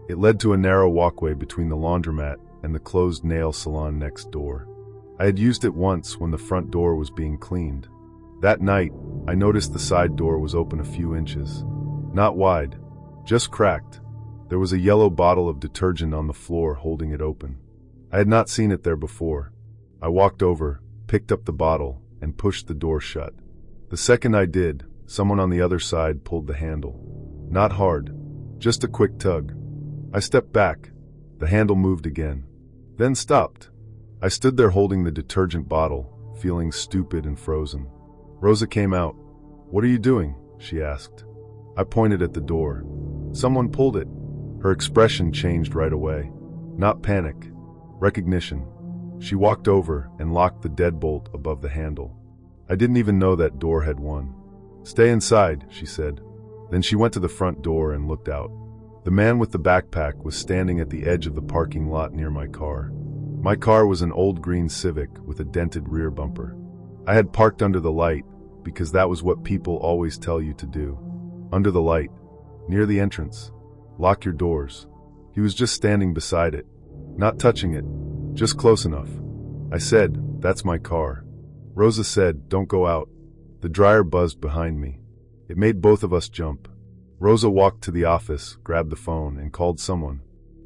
It led to a narrow walkway between the laundromat and the closed nail salon next door. I had used it once when the front door was being cleaned. That night, I noticed the side door was open a few inches. Not wide, just cracked. There was a yellow bottle of detergent on the floor holding it open. I had not seen it there before. I walked over, picked up the bottle, and pushed the door shut. The second I did, someone on the other side pulled the handle. Not hard, just a quick tug. I stepped back. The handle moved again, then stopped. I stood there holding the detergent bottle, feeling stupid and frozen. Rosa came out. "What are you doing?" she asked. I pointed at the door. "Someone pulled it." Her expression changed right away. Not panic, recognition. She walked over and locked the deadbolt above the handle. I didn't even know that door had one. "Stay inside," she said. Then she went to the front door and looked out. The man with the backpack was standing at the edge of the parking lot near my car. My car was an old green Civic with a dented rear bumper. I had parked under the light because that was what people always tell you to do. Under the light, near the entrance. Lock your doors. He was just standing beside it, not touching it, just close enough. I said, "That's my car." Rosa said, "Don't go out." The dryer buzzed behind me. It made both of us jump. Rosa walked to the office, grabbed the phone, and called someone.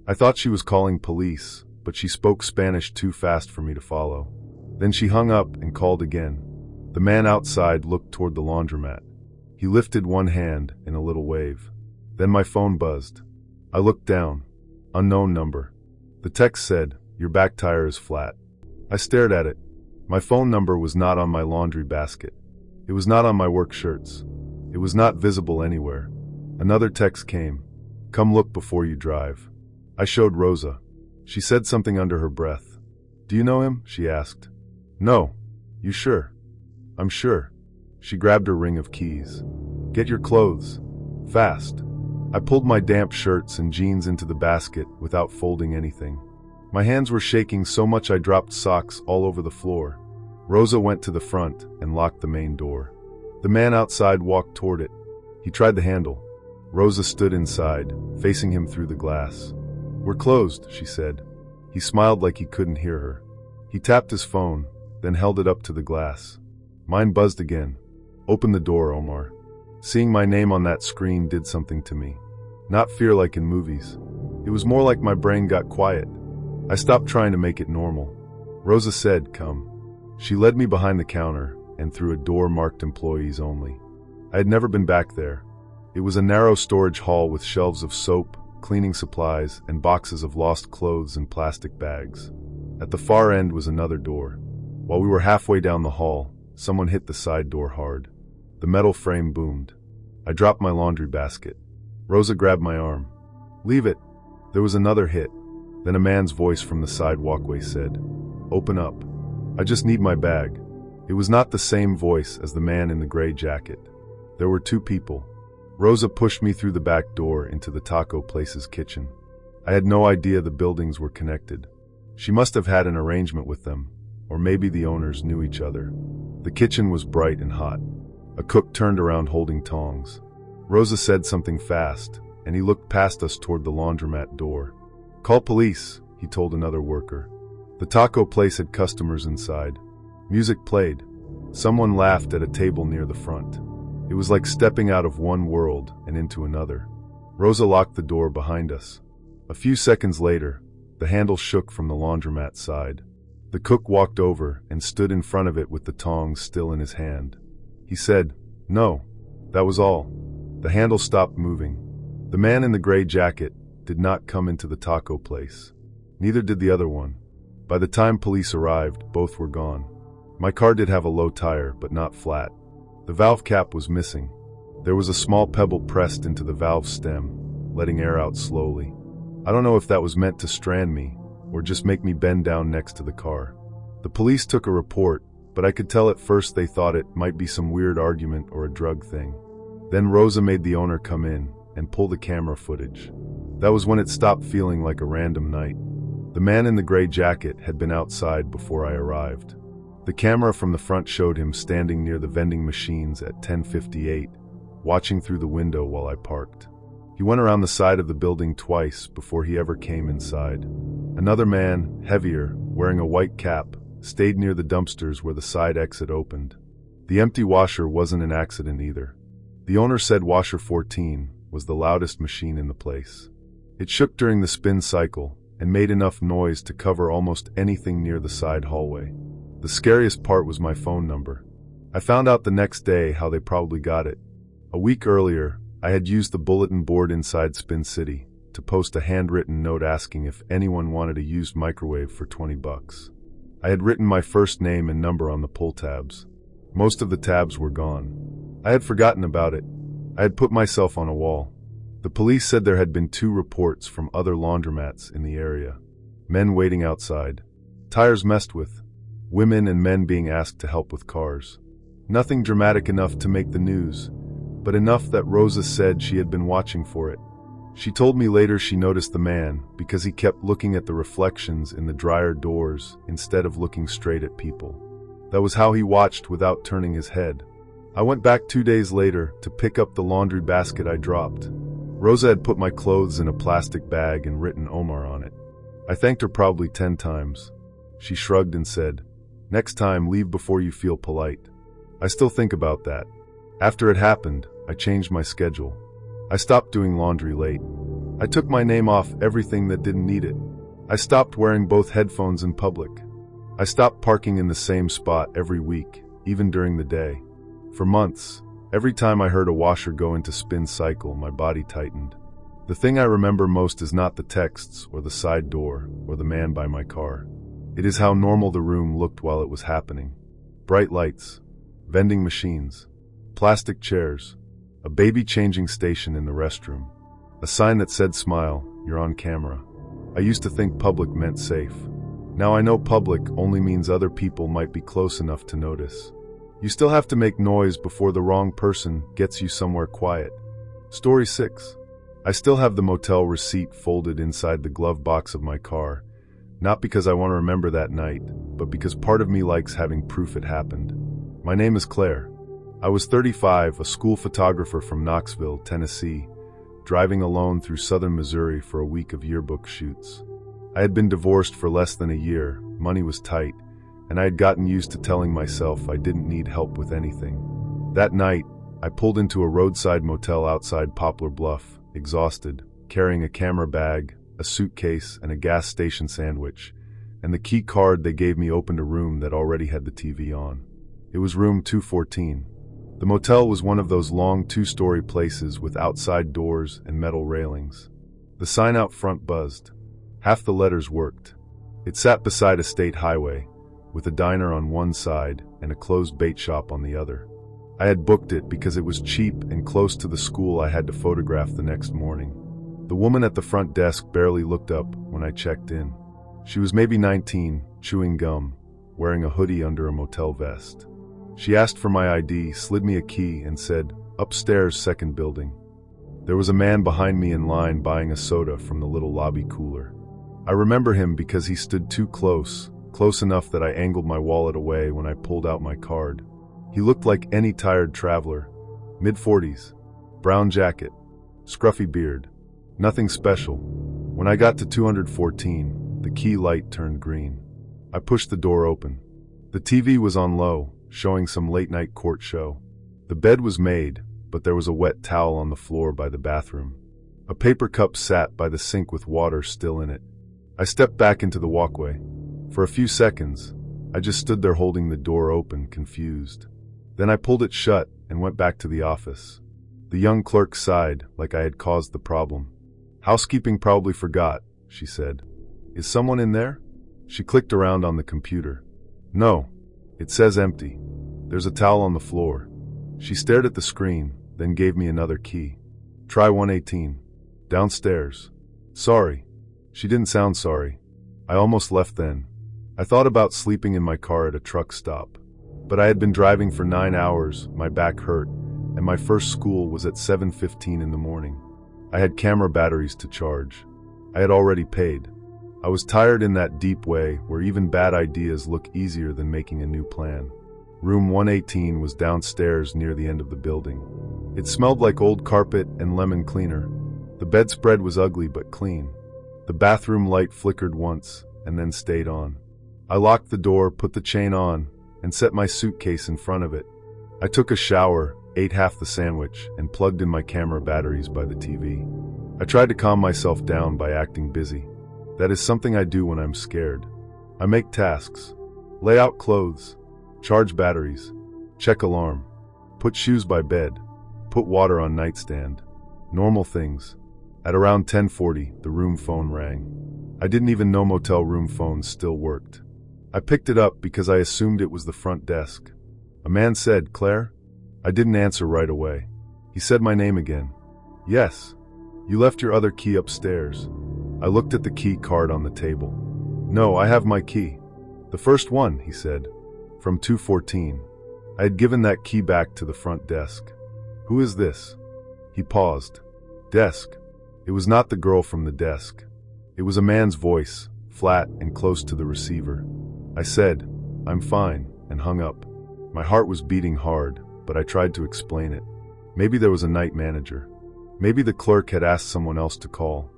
I thought she was calling police, but she spoke Spanish too fast for me to follow. Then she hung up and called again. The man outside looked toward the laundromat. He lifted one hand in a little wave. Then my phone buzzed. I looked down. Unknown number. The text said, "Your back tire is flat." I stared at it. My phone number was not on my laundry basket. It was not on my work shirts. It was not visible anywhere. Another text came. "Come look before you drive." I showed Rosa. She said something under her breath. "Do you know him?" she asked. "No." "You sure?" "I'm sure." She grabbed her ring of keys. "Get your clothes. Fast." I pulled my damp shirts and jeans into the basket without folding anything. My hands were shaking so much I dropped socks all over the floor. Rosa went to the front and locked the main door. The man outside walked toward it. He tried the handle. Rosa stood inside, facing him through the glass. "We're closed," she said. He smiled like he couldn't hear her. He tapped his phone, then held it up to the glass. Mine buzzed again. "Open the door, Omar." Seeing my name on that screen did something to me. Not fear like in movies. It was more like my brain got quiet. I stopped trying to make it normal. Rosa said, "Come." She led me behind the counter and through a door marked employees only. I had never been back there. It was a narrow storage hall with shelves of soap, cleaning supplies, and boxes of lost clothes in plastic bags. At the far end was another door. While we were halfway down the hall, someone hit the side door hard. The metal frame boomed. I dropped my laundry basket. Rosa grabbed my arm. "Leave it." There was another hit. Then a man's voice from the side walkway said, "Open up. I just need my bag." It was not the same voice as the man in the gray jacket. There were two people. Rosa pushed me through the back door into the taco place's kitchen. I had no idea the buildings were connected. She must have had an arrangement with them, or maybe the owners knew each other. The kitchen was bright and hot. A cook turned around holding tongs. Rosa said something fast, and he looked past us toward the laundromat door. "Call police," he told another worker. The taco place had customers inside. Music played. Someone laughed at a table near the front. It was like stepping out of one world and into another. Rosa locked the door behind us. A few seconds later, the handle shook from the laundromat side. The cook walked over and stood in front of it with the tongs still in his hand. He said, "No." That was all. The handle stopped moving. The man in the gray jacket did not come into the taco place. Neither did the other one. By the time police arrived, both were gone. My car did have a low tire, but not flat. The valve cap was missing. There was a small pebble pressed into the valve stem, letting air out slowly. I don't know if that was meant to strand me, or just make me bend down next to the car. The police took a report, but I could tell at first they thought it might be some weird argument or a drug thing. Then Rosa made the owner come in and pull the camera footage. That was when it stopped feeling like a random night. The man in the gray jacket had been outside before I arrived. The camera from the front showed him standing near the vending machines at 10:58, watching through the window while I parked. He went around the side of the building twice before he ever came inside. Another man, heavier, wearing a white cap, stayed near the dumpsters where the side exit opened. The empty washer wasn't an accident either. The owner said washer 14 was the loudest machine in the place. It shook during the spin cycle and made enough noise to cover almost anything near the side hallway. The scariest part was my phone number. I found out the next day how they probably got it. A week earlier, I had used the bulletin board inside Spin City to post a handwritten note asking if anyone wanted a used microwave for $20. I had written my first name and number on the pull tabs. Most of the tabs were gone. I had forgotten about it. I had put myself on a wall. The police said there had been 2 reports from other laundromats in the area. Men waiting outside. Tires messed with. Women and men being asked to help with cars. Nothing dramatic enough to make the news, but enough that Rosa said she had been watching for it. She told me later she noticed the man because he kept looking at the reflections in the dryer doors instead of looking straight at people. That was how he watched without turning his head. I went back 2 days later to pick up the laundry basket I dropped. Rosa had put my clothes in a plastic bag and written Omar on it. I thanked her probably 10 times. She shrugged and said, "Next time, leave before you feel polite." I still think about that. After it happened, I changed my schedule. I stopped doing laundry late. I took my name off everything that didn't need it. I stopped wearing both headphones in public. I stopped parking in the same spot every week, even during the day. For months, every time I heard a washer go into spin cycle, my body tightened. The thing I remember most is not the texts or the side door or the man by my car. It is how normal the room looked while it was happening. Bright lights, vending machines, plastic chairs, a baby changing station in the restroom, a sign that said "Smile, you're on camera." I used to think public meant safe. Now I know public only means other people might be close enough to notice. You still have to make noise before the wrong person gets you somewhere quiet. Story 6. I still have the motel receipt folded inside the glove box of my car, not because I want to remember that night, but because part of me likes having proof it happened. My name is Claire. I was 35, a school photographer from Knoxville, Tennessee, driving alone through southern Missouri for a week of yearbook shoots. I had been divorced for less than a year, money was tight, and I had gotten used to telling myself I didn't need help with anything. That night, I pulled into a roadside motel outside Poplar Bluff, exhausted, carrying a camera bag, a suitcase, and a gas station sandwich, and the key card they gave me opened a room that already had the TV on. It was room 214. The motel was one of those long 2-story places with outside doors and metal railings. The sign out front buzzed. Half the letters worked. It sat beside a state highway, with a diner on one side and a closed bait shop on the other. I had booked it because it was cheap and close to the school I had to photograph the next morning. The woman at the front desk barely looked up when I checked in. She was maybe 19, chewing gum, wearing a hoodie under a motel vest. She asked for my ID, slid me a key, and said, Upstairs, second building. There was a man behind me in line buying a soda from the little lobby cooler. I remember him because he stood too close enough that I angled my wallet away when I pulled out my card. He looked like any tired traveler. Mid-40s, brown jacket, scruffy beard. Nothing special. When I got to 214, the key light turned green. I pushed the door open. The TV was on low, showing some late-night court show. The bed was made, but there was a wet towel on the floor by the bathroom. A paper cup sat by the sink with water still in it. I stepped back into the walkway. For a few seconds, I just stood there holding the door open, confused. Then I pulled it shut and went back to the office. The young clerk sighed, like I had caused the problem. "Housekeeping probably forgot," she said. "Is someone in there?" She clicked around on the computer. "No, it says empty. There's a towel on the floor." She stared at the screen, then gave me another key. "Try 118. Downstairs." "Sorry." She didn't sound sorry. I almost left then. I thought about sleeping in my car at a truck stop. But I had been driving for 9 hours, my back hurt, and my first school was at 7:15 in the morning. I had camera batteries to charge. I had already paid. I was tired in that deep way where even bad ideas look easier than making a new plan. Room 118 was downstairs near the end of the building. It smelled like old carpet and lemon cleaner. The bedspread was ugly but clean. The bathroom light flickered once and then stayed on. I locked the door, put the chain on, and set my suitcase in front of it. I took a shower, ate half the sandwich, and plugged in my camera batteries by the TV. I tried to calm myself down by acting busy. That is something I do when I'm scared. I make tasks, lay out clothes, charge batteries, check alarm, put shoes by bed, put water on nightstand. Normal things. At around 10:40, the room phone rang. I didn't even know motel room phones still worked. I picked it up because I assumed it was the front desk. A man said, "Claire?" I didn't answer right away. He said my name again. "Yes. You left your other key upstairs." I looked at the key card on the table. "No, I have my key." "The first one," he said. "From 214. I had given that key back to the front desk." "Who is this?" He paused. "Desk." It was not the girl from the desk. It was a man's voice, flat and close to the receiver. I said, "I'm fine," and hung up. My heart was beating hard, but I tried to explain it. Maybe there was a night manager. Maybe the clerk had asked someone else to call.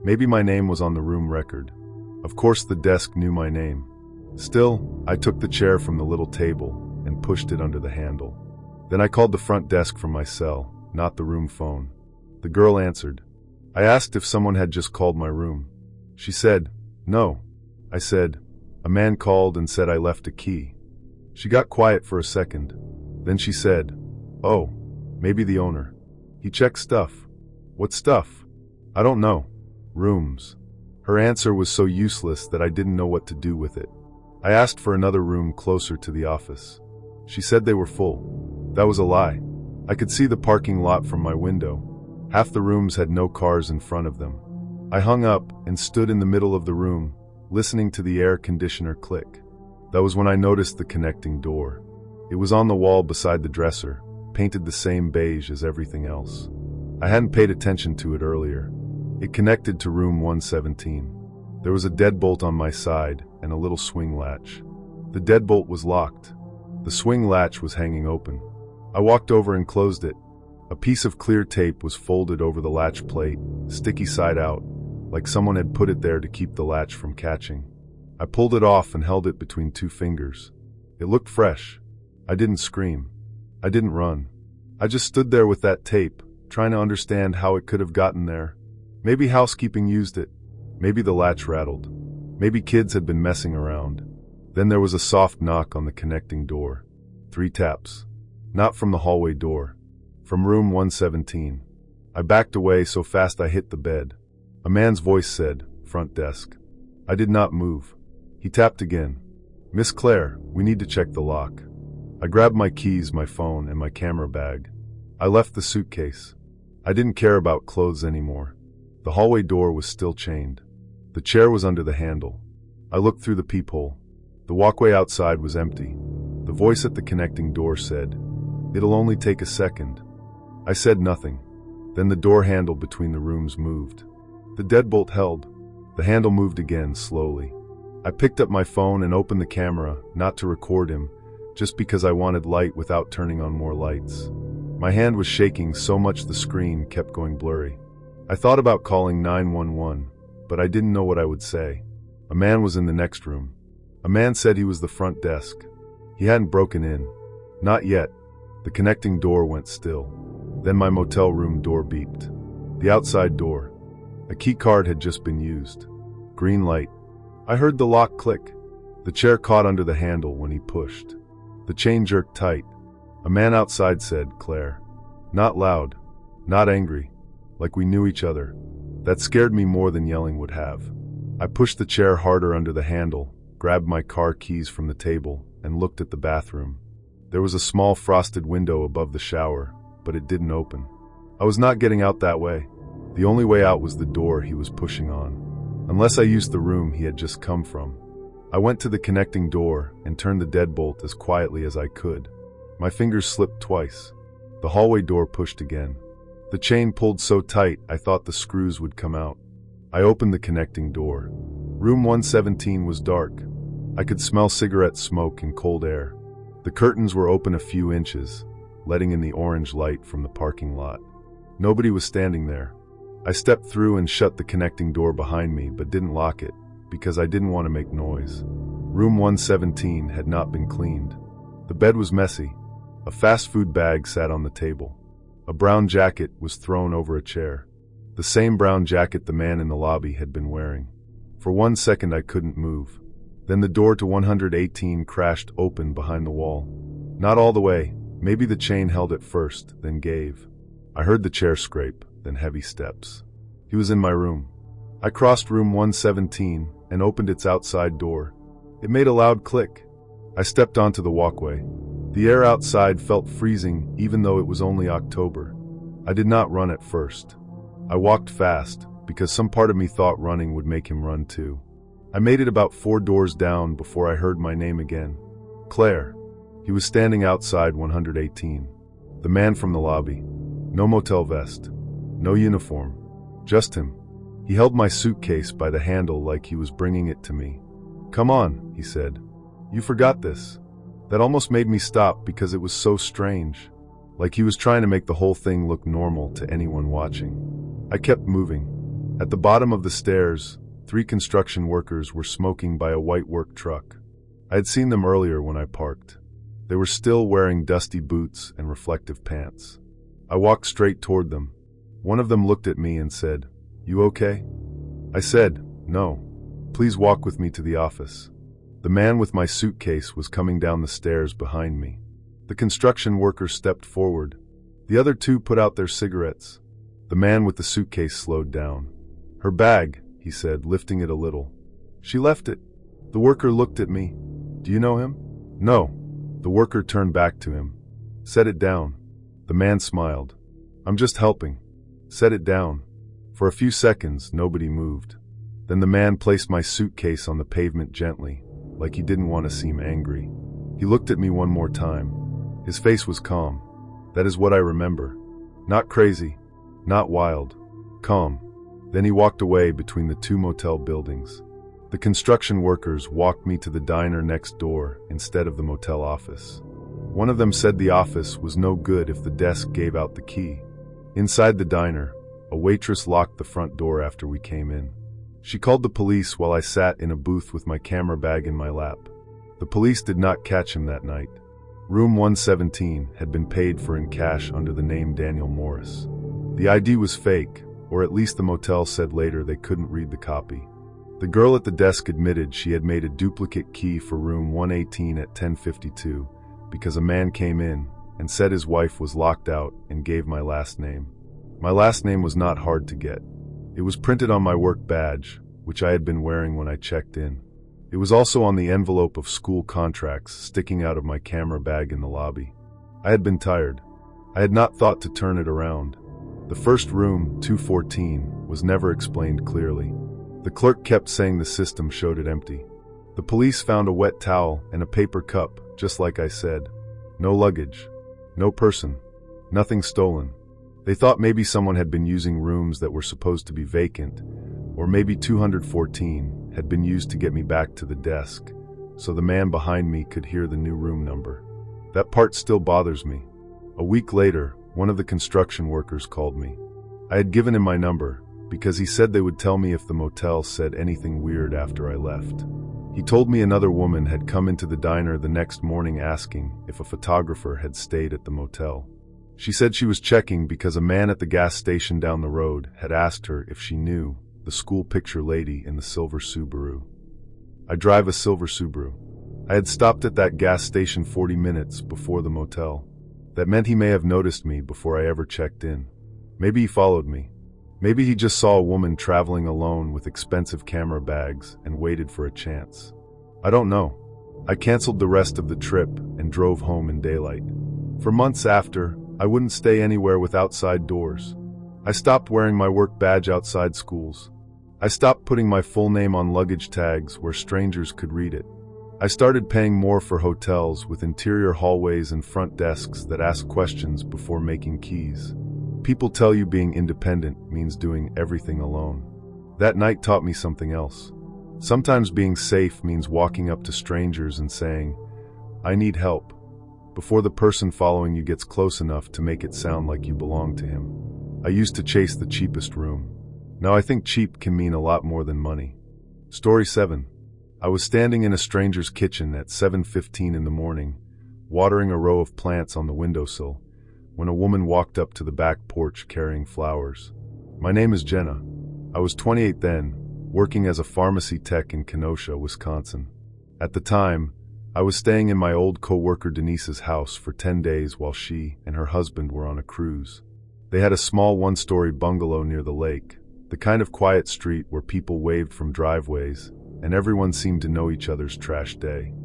Maybe my name was on the room record. Of course the desk knew my name. Still, I took the chair from the little table and pushed it under the handle. Then I called the front desk from my cell, not the room phone. The girl answered. I asked if someone had just called my room. She said, "No." I said, "A man called and said I left a key." She got quiet for a second. Then she said, "Oh, maybe the owner. He checks stuff." "What stuff?" "I don't know. Rooms." Her answer was so useless that I didn't know what to do with it. I asked for another room closer to the office. She said they were full. That was a lie. I could see the parking lot from my window. Half the rooms had no cars in front of them. I hung up and stood in the middle of the room, listening to the air conditioner click. That was when I noticed the connecting door. It was on the wall beside the dresser, painted the same beige as everything else. I hadn't paid attention to it earlier. It connected to room 117. There was a deadbolt on my side and a little swing latch. The deadbolt was locked. The swing latch was hanging open. I walked over and closed it. A piece of clear tape was folded over the latch plate, sticky side out, like someone had put it there to keep the latch from catching. I pulled it off and held it between two fingers. It looked fresh. I didn't scream. I didn't run. I just stood there with that tape, trying to understand how it could have gotten there. Maybe housekeeping used it. Maybe the latch rattled. Maybe kids had been messing around. Then there was a soft knock on the connecting door. 3 taps. Not from the hallway door. From room 117. I backed away so fast I hit the bed. A man's voice said, "Front desk." I did not move. He tapped again. "Miss Claire, we need to check the lock." I grabbed my keys, my phone, and my camera bag. I left the suitcase. I didn't care about clothes anymore. The hallway door was still chained. The chair was under the handle. I looked through the peephole. The walkway outside was empty. The voice at the connecting door said, "It'll only take a second." I said nothing. Then the door handle between the rooms moved. The deadbolt held. The handle moved again, slowly. I picked up my phone and opened the camera, not to record him, just because I wanted light without turning on more lights. My hand was shaking so much the screen kept going blurry. I thought about calling 911, but I didn't know what I would say. A man was in the next room. A man said he was the front desk. He hadn't broken in. Not yet. The connecting door went still. Then my motel room door beeped. The outside door. A key card had just been used. Green light. I heard the lock click. The chair caught under the handle when he pushed. The chain jerked tight. A man outside said, "Claire." Not loud. Not angry. Like we knew each other. That scared me more than yelling would have. I pushed the chair harder under the handle, grabbed my car keys from the table, and looked at the bathroom. There was a small frosted window above the shower, but it didn't open. I was not getting out that way. The only way out was the door he was pushing on. Unless I used the room he had just come from. I went to the connecting door and turned the deadbolt as quietly as I could. My fingers slipped twice. The hallway door pushed again. The chain pulled so tight I thought the screws would come out. I opened the connecting door. Room 117 was dark. I could smell cigarette smoke and cold air. The curtains were open a few inches, letting in the orange light from the parking lot. Nobody was standing there. I stepped through and shut the connecting door behind me, but didn't lock it, because I didn't want to make noise. Room 117 had not been cleaned. The bed was messy. A fast food bag sat on the table. A brown jacket was thrown over a chair. The same brown jacket the man in the lobby had been wearing. For 1 second I couldn't move. Then the door to 118 crashed open behind the wall. Not all the way. Maybe the chain held it first, then gave. I heard the chair scrape, then heavy steps. He was in my room. I crossed room 117 and opened its outside door. It made a loud click. I stepped onto the walkway. The air outside felt freezing even though it was only October. I did not run at first. I walked fast because some part of me thought running would make him run too. I made it about 4 doors down before I heard my name again. Claire. He was standing outside 118. The man from the lobby. No motel vest. No uniform. Just him. He held my suitcase by the handle like he was bringing it to me. "Come on," he said. "You forgot this." That almost made me stop because it was so strange. Like he was trying to make the whole thing look normal to anyone watching. I kept moving. At the bottom of the stairs, 3 construction workers were smoking by a white work truck. I had seen them earlier when I parked. They were still wearing dusty boots and reflective pants. I walked straight toward them. One of them looked at me and said, "You okay?" I said, "No. Please walk with me to the office." The man with my suitcase was coming down the stairs behind me. The construction worker stepped forward. The other 2 put out their cigarettes. The man with the suitcase slowed down. "Her bag," he said, lifting it a little. "She left it." The worker looked at me. "Do you know him?" "No." The worker turned back to him. "Set it down." The man smiled. "I'm just helping." "Set it down." For a few seconds, nobody moved. Then the man placed my suitcase on the pavement gently, like he didn't want to seem angry. He looked at me one more time. His face was calm. That is what I remember. Not crazy. Not wild. Calm. Then he walked away between the 2 motel buildings. The construction workers walked me to the diner next door instead of the motel office. One of them said the office was no good if the desk gave out the key. Inside the diner, a waitress locked the front door after we came in. She called the police while I sat in a booth with my camera bag in my lap. The police did not catch him that night. Room 117 had been paid for in cash under the name Daniel Morris. The ID was fake, or at least the motel said later they couldn't read the copy. The girl at the desk admitted she had made a duplicate key for room 118 at 10:52 because a man came in and said his wife was locked out and gave my last name. My last name was not hard to get. It was printed on my work badge, which I had been wearing when I checked in. It was also on the envelope of school contracts sticking out of my camera bag in the lobby. I had been tired. I had not thought to turn it around. The first room, 214, was never explained clearly. The clerk kept saying the system showed it empty. The police found a wet towel and a paper cup, just like I said. No luggage. No person. Nothing stolen. They thought maybe someone had been using rooms that were supposed to be vacant, or maybe 214 had been used to get me back to the desk, so the man behind me could hear the new room number. That part still bothers me. A week later, one of the construction workers called me. I had given him my number, because he said they would tell me if the motel said anything weird after I left. He told me another woman had come into the diner the next morning asking if a photographer had stayed at the motel. She said she was checking because a man at the gas station down the road had asked her if she knew the school picture lady in the silver Subaru. I drive a silver Subaru. I had stopped at that gas station 40 minutes before the motel. That meant he may have noticed me before I ever checked in. Maybe he followed me. Maybe he just saw a woman traveling alone with expensive camera bags and waited for a chance. I don't know. I canceled the rest of the trip and drove home in daylight. For months after, I wouldn't stay anywhere with outside doors. I stopped wearing my work badge outside schools. I stopped putting my full name on luggage tags where strangers could read it. I started paying more for hotels with interior hallways and front desks that ask questions before making keys. People tell you being independent means doing everything alone. That night taught me something else. Sometimes being safe means walking up to strangers and saying, "I need help," before the person following you gets close enough to make it sound like you belong to him. I used to chase the cheapest room. Now I think cheap can mean a lot more than money. Story 7. I was standing in a stranger's kitchen at 7:15 in the morning, watering a row of plants on the windowsill, when a woman walked up to the back porch carrying flowers. My name is Jenna. I was 28 then, working as a pharmacy tech in Kenosha, Wisconsin. At the time, I was staying in my old co-worker Denise's house for 10 days while she and her husband were on a cruise. They had a small one-story bungalow near the lake, the kind of quiet street where people waved from driveways, and everyone seemed to know each other's trash day.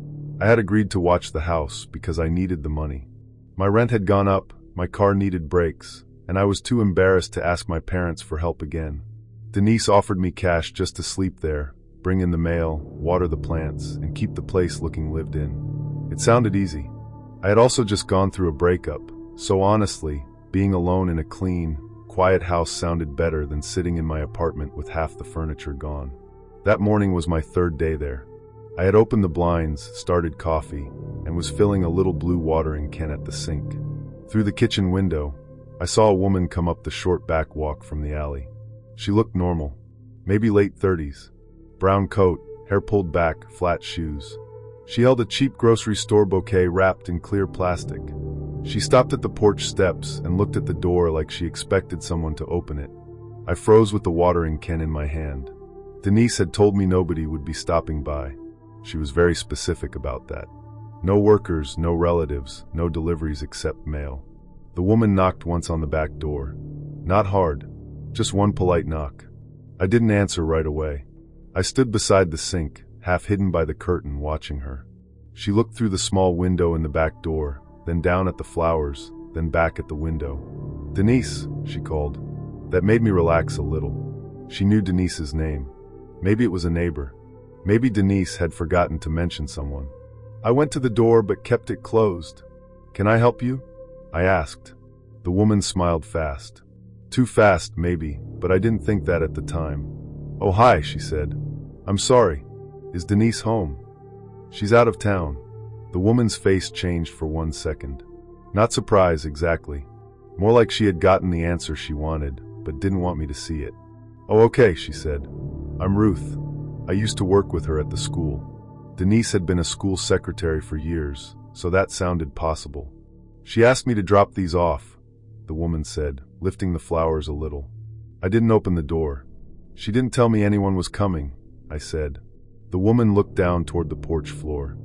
I had agreed to watch the house because I needed the money. My rent had gone up, my car needed brakes, and I was too embarrassed to ask my parents for help again. Denise offered me cash just to sleep there, bring in the mail, water the plants, and keep the place looking lived in. It sounded easy. I had also just gone through a breakup, so honestly, being alone in a clean, quiet house sounded better than sitting in my apartment with half the furniture gone. That morning was my third day there. I had opened the blinds, started coffee, and was filling a little blue watering can at the sink. Through the kitchen window, I saw a woman come up the short back walk from the alley. She looked normal, maybe late 30s. Brown coat, hair pulled back, flat shoes. She held a cheap grocery store bouquet wrapped in clear plastic. She stopped at the porch steps and looked at the door like she expected someone to open it. I froze with the watering can in my hand. Denise had told me nobody would be stopping by. She was very specific about that. No workers, no relatives, no deliveries except mail. The woman knocked once on the back door. Not hard, just one polite knock. I didn't answer right away. I stood beside the sink, half hidden by the curtain, watching her. She looked through the small window in the back door, then down at the flowers, then back at the window. "Denise," she called. That made me relax a little. She knew Denise's name. Maybe it was a neighbor. Maybe Denise had forgotten to mention someone. I went to the door but kept it closed. "Can I help you?" I asked. The woman smiled fast. Too fast, maybe, but I didn't think that at the time. "Oh, hi," she said. "I'm sorry. Is Denise home?" "She's out of town." The woman's face changed for 1 second. Not surprise, exactly. More like she had gotten the answer she wanted, but didn't want me to see it. "Oh, okay," she said. "I'm Ruth. I used to work with her at the school." Denise had been a school secretary for years, so that sounded possible. "She asked me to drop these off," the woman said, lifting the flowers a little. I didn't open the door. "She didn't tell me anyone was coming," I said. The woman looked down toward the porch floor.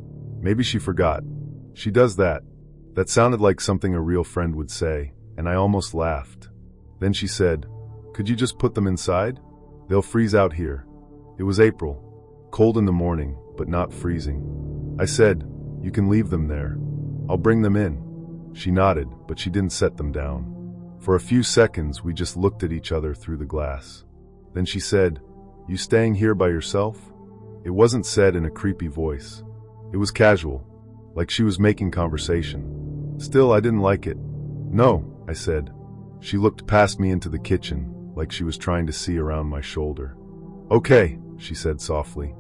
Maybe she forgot. She does that. That sounded like something a real friend would say, and I almost laughed. Then she said, "Could you just put them inside? They'll freeze out here." It was April. Cold in the morning, but not freezing. I said, "You can leave them there. I'll bring them in." She nodded, but she didn't set them down. For a few seconds, we just looked at each other through the glass. Then she said, "You staying here by yourself?" It wasn't said in a creepy voice. It was casual, like she was making conversation. Still, I didn't like it. "No," I said. She looked past me into the kitchen, like she was trying to see around my shoulder. "Okay," she said softly.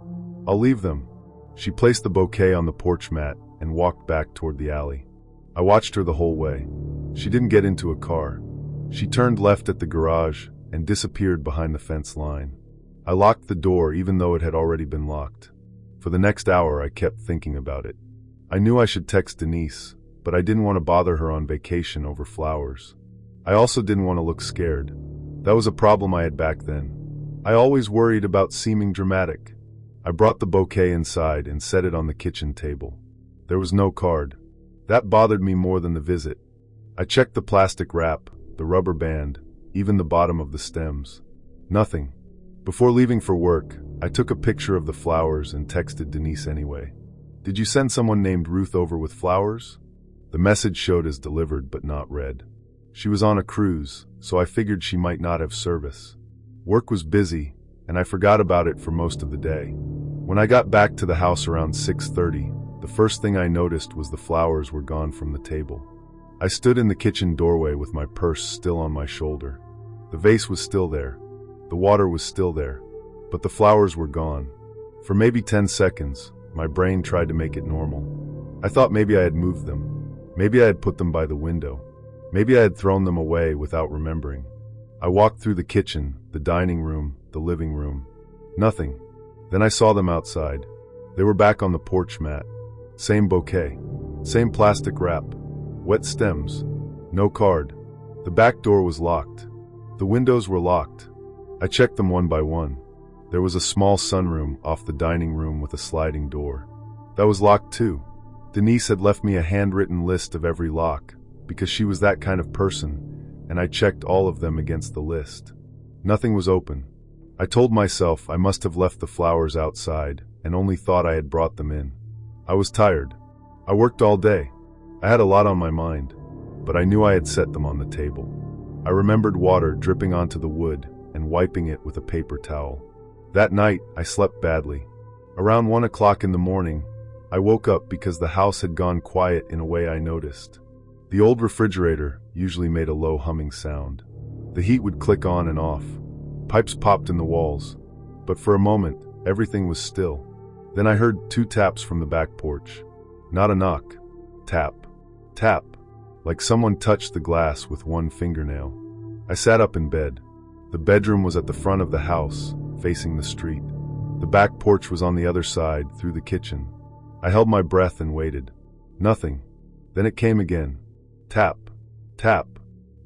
"I'll leave them." She placed the bouquet on the porch mat and walked back toward the alley. I watched her the whole way. She didn't get into a car. She turned left at the garage and disappeared behind the fence line. I locked the door even though it had already been locked. For the next hour, I kept thinking about it. I knew I should text Denise, but I didn't want to bother her on vacation over flowers. I also didn't want to look scared. That was a problem I had back then. I always worried about seeming dramatic. I brought the bouquet inside and set it on the kitchen table. There was no card. That bothered me more than the visit. I checked the plastic wrap, the rubber band, even the bottom of the stems. Nothing. Before leaving for work, I took a picture of the flowers and texted Denise anyway. "Did you send someone named Ruth over with flowers?" The message showed as delivered but not read. She was on a cruise, so I figured she might not have service. Work was busy, and I forgot about it for most of the day. When I got back to the house around 6:30, the first thing I noticed was the flowers were gone from the table. I stood in the kitchen doorway with my purse still on my shoulder. The vase was still there. The water was still there. But the flowers were gone. For maybe 10 seconds, my brain tried to make it normal. I thought maybe I had moved them. Maybe I had put them by the window. Maybe I had thrown them away without remembering. I walked through the kitchen, the dining room, the living room. Nothing. Then I saw them outside. They were back on the porch mat. Same bouquet. Same plastic wrap. Wet stems. No card. The back door was locked. The windows were locked. I checked them one by one. There was a small sunroom off the dining room with a sliding door. That was locked too. Denise had left me a handwritten list of every lock, because she was that kind of person, and I checked all of them against the list. Nothing was open. I told myself I must have left the flowers outside and only thought I had brought them in. I was tired. I worked all day. I had a lot on my mind, but I knew I had set them on the table. I remembered water dripping onto the wood and wiping it with a paper towel. That night, I slept badly. Around 1 o'clock in the morning, I woke up because the house had gone quiet in a way I noticed. The old refrigerator usually made a low humming sound. The heat would click on and off. Pipes popped in the walls. But for a moment, everything was still. Then I heard 2 taps from the back porch. Not a knock. Tap. Tap. Like someone touched the glass with one fingernail. I sat up in bed. The bedroom was at the front of the house, facing the street. The back porch was on the other side, through the kitchen. I held my breath and waited. Nothing. Then it came again. Tap. Tap.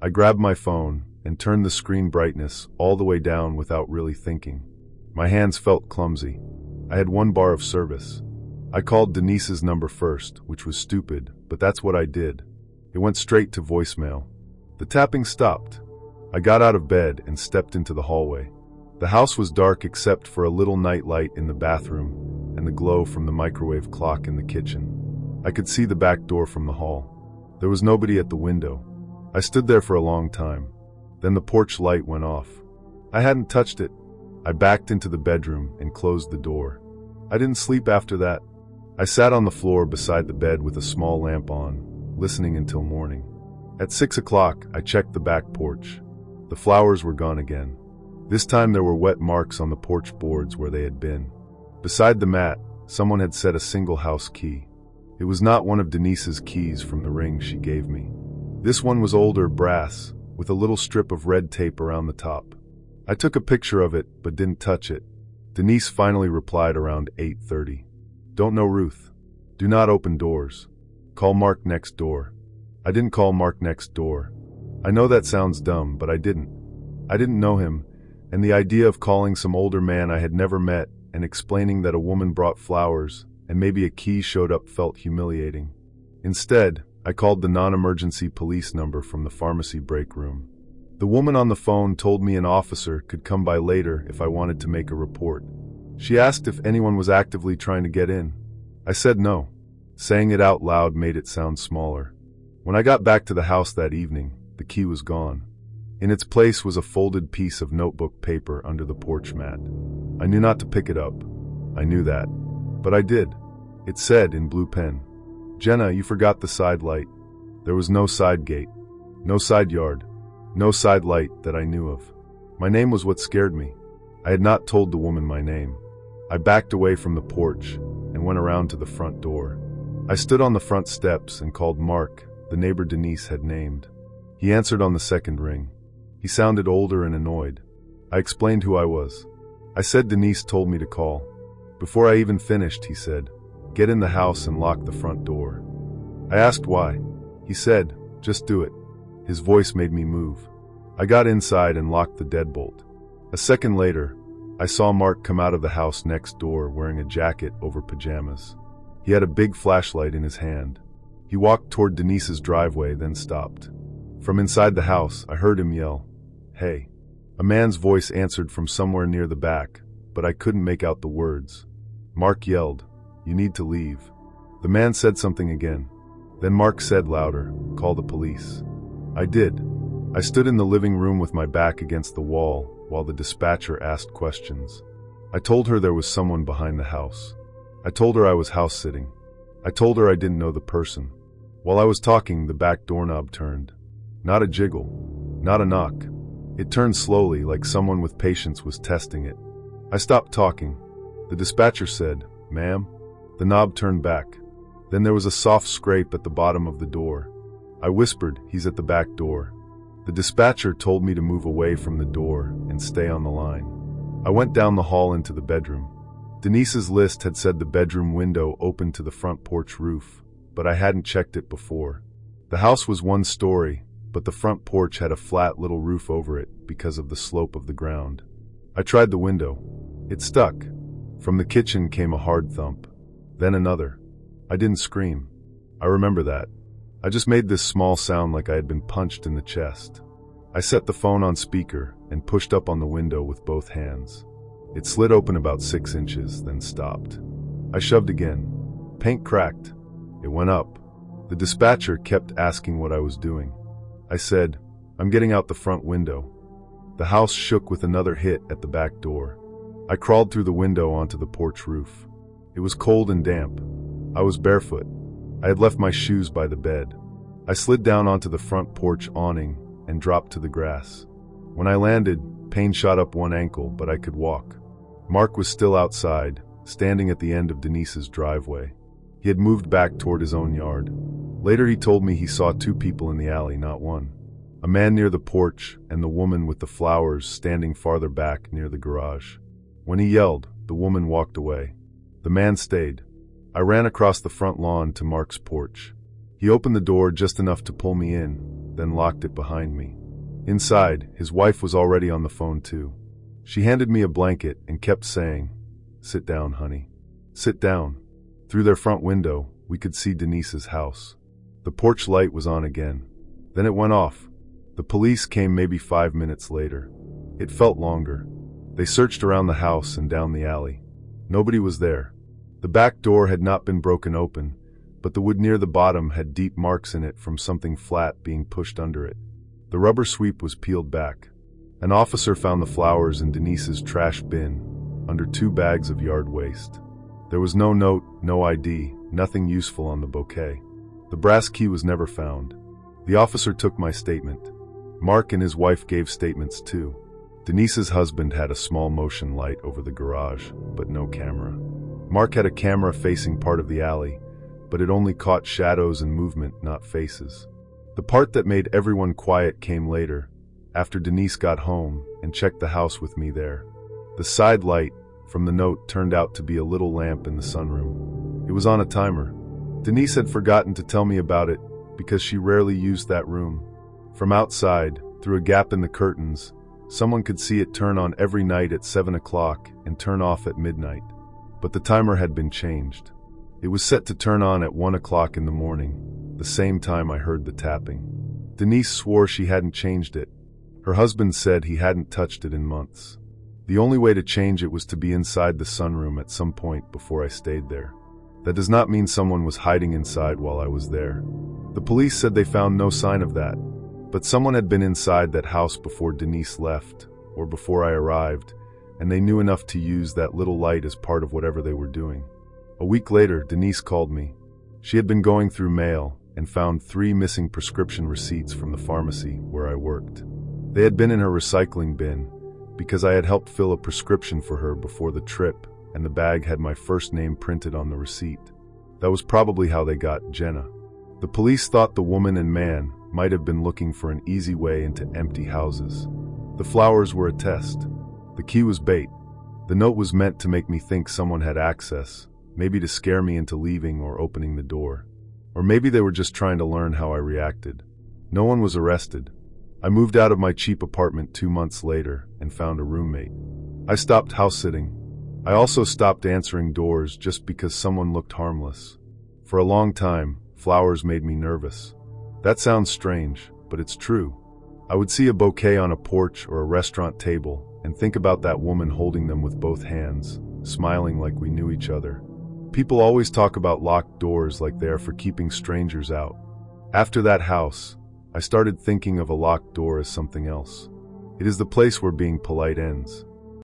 I grabbed my phone and turned the screen brightness all the way down without really thinking. My hands felt clumsy. I had 1 bar of service. I called Denise's number first, which was stupid, but that's what I did. It went straight to voicemail. The tapping stopped. I got out of bed and stepped into the hallway. The house was dark except for a little night light in the bathroom and the glow from the microwave clock in the kitchen. I could see the back door from the hall. There was nobody at the window. I stood there for a long time. Then the porch light went off. I hadn't touched it. I backed into the bedroom and closed the door. I didn't sleep after that. I sat on the floor beside the bed with a small lamp on, listening until morning. At 6 o'clock, I checked the back porch. The flowers were gone again. This time there were wet marks on the porch boards where they had been. Beside the mat, someone had set a single house key. It was not one of Denise's keys from the ring she gave me. This one was older, brass, with a little strip of red tape around the top. I took a picture of it, but didn't touch it. Denise finally replied around 8:30. Don't know Ruth. Do not open doors. Call Mark next door. I didn't call Mark next door. I know that sounds dumb, but I didn't. I didn't know him, and the idea of calling some older man I had never met and explaining that a woman brought flowers and maybe a key showed up felt humiliating. Instead, I called the non-emergency police number from the pharmacy break room. The woman on the phone told me an officer could come by later if I wanted to make a report. She asked if anyone was actively trying to get in. I said no. Saying it out loud made it sound smaller. When I got back to the house that evening, the key was gone. In its place was a folded piece of notebook paper under the porch mat. I knew not to pick it up. I knew that. But I did. It said in blue pen, "Jenna, you forgot the side light." There was no side gate. No side yard. No side light that I knew of. My name was what scared me. I had not told the woman my name. I backed away from the porch and went around to the front door. I stood on the front steps and called Mark, the neighbor Denise had named. He answered on the second ring. He sounded older and annoyed. I explained who I was. I said Denise told me to call. Before I even finished, he said, "Get in the house and lock the front door." I asked why. He said, "Just do it." His voice made me move. I got inside and locked the deadbolt. A second later, I saw Mark come out of the house next door wearing a jacket over pajamas. He had a big flashlight in his hand. He walked toward Denise's driveway, then stopped. From inside the house, I heard him yell, "Hey." A man's voice answered from somewhere near the back, but I couldn't make out the words. Mark yelled, "You need to leave." The man said something again. Then Mark said louder, "Call the police." I did. I stood in the living room with my back against the wall while the dispatcher asked questions. I told her there was someone behind the house. I told her I was house sitting. I told her I didn't know the person. While I was talking, the back doorknob turned. Not a jiggle, not a knock. It turned slowly, like someone with patience was testing it. I stopped talking. The dispatcher said, "Ma'am?" The knob turned back. Then there was a soft scrape at the bottom of the door. I whispered, "He's at the back door." The dispatcher told me to move away from the door and stay on the line. I went down the hall into the bedroom. Denise's list had said the bedroom window opened to the front porch roof, but I hadn't checked it before. The house was one story, but the front porch had a flat little roof over it because of the slope of the ground. I tried the window. It stuck. From the kitchen came a hard thump. Then another. I didn't scream. I remember that. I just made this small sound like I had been punched in the chest. I set the phone on speaker and pushed up on the window with both hands. It slid open about 6 inches, then stopped. I shoved again. Paint cracked. It went up. The dispatcher kept asking what I was doing. I said, "I'm getting out the front window." The house shook with another hit at the back door. I crawled through the window onto the porch roof. It was cold and damp. I was barefoot. I had left my shoes by the bed. I slid down onto the front porch awning and dropped to the grass. When I landed, pain shot up one ankle, but I could walk. Mark was still outside, standing at the end of Denise's driveway. He had moved back toward his own yard. Later he told me he saw 2 people in the alley, not one. A man near the porch and the woman with the flowers standing farther back near the garage. When he yelled, the woman walked away. The man stayed. I ran across the front lawn to Mark's porch. He opened the door just enough to pull me in, then locked it behind me. Inside, his wife was already on the phone too. She handed me a blanket and kept saying, "Sit down, honey. Sit down." Through their front window, we could see Denise's house. The porch light was on again. Then it went off. The police came maybe 5 minutes later. It felt longer. They searched around the house and down the alley. Nobody was there. The back door had not been broken open, but the wood near the bottom had deep marks in it from something flat being pushed under it. The rubber sweep was peeled back. An officer found the flowers in Denise's trash bin, under 2 bags of yard waste. There was no note, no ID, nothing useful on the bouquet. The brass key was never found. The officer took my statement. Mark and his wife gave statements too. Denise's husband had a small motion light over the garage, but no camera. Mark had a camera facing part of the alley, but it only caught shadows and movement, not faces. The part that made everyone quiet came later, after Denise got home and checked the house with me there. The side light from the note turned out to be a little lamp in the sunroom. It was on a timer. Denise had forgotten to tell me about it because she rarely used that room. From outside, through a gap in the curtains, someone could see it turn on every night at 7 o'clock and turn off at midnight. But the timer had been changed. It was set to turn on at 1 o'clock in the morning, the same time I heard the tapping. Denise swore she hadn't changed it. Her husband said he hadn't touched it in months. The only way to change it was to be inside the sunroom at some point before I stayed there. That does not mean someone was hiding inside while I was there. The police said they found no sign of that, but someone had been inside that house before Denise left, or before I arrived, and they knew enough to use that little light as part of whatever they were doing. A week later, Denise called me. She had been going through mail and found 3 missing prescription receipts from the pharmacy where I worked. They had been in her recycling bin because I had helped fill a prescription for her before the trip, and the bag had my first name printed on the receipt. That was probably how they got Jenna. The police thought the woman and man might have been looking for an easy way into empty houses. The flowers were a test. The key was bait. The note was meant to make me think someone had access, maybe to scare me into leaving or opening the door. Or maybe they were just trying to learn how I reacted. No one was arrested. I moved out of my cheap apartment 2 months later and found a roommate. I stopped house-sitting. I also stopped answering doors just because someone looked harmless. For a long time, flowers made me nervous. That sounds strange, but it's true. I would see a bouquet on a porch or a restaurant table and think about that woman holding them with both hands, smiling like we knew each other. People always talk about locked doors like they are for keeping strangers out. After that house, I started thinking of a locked door as something else. It is the place where being polite ends.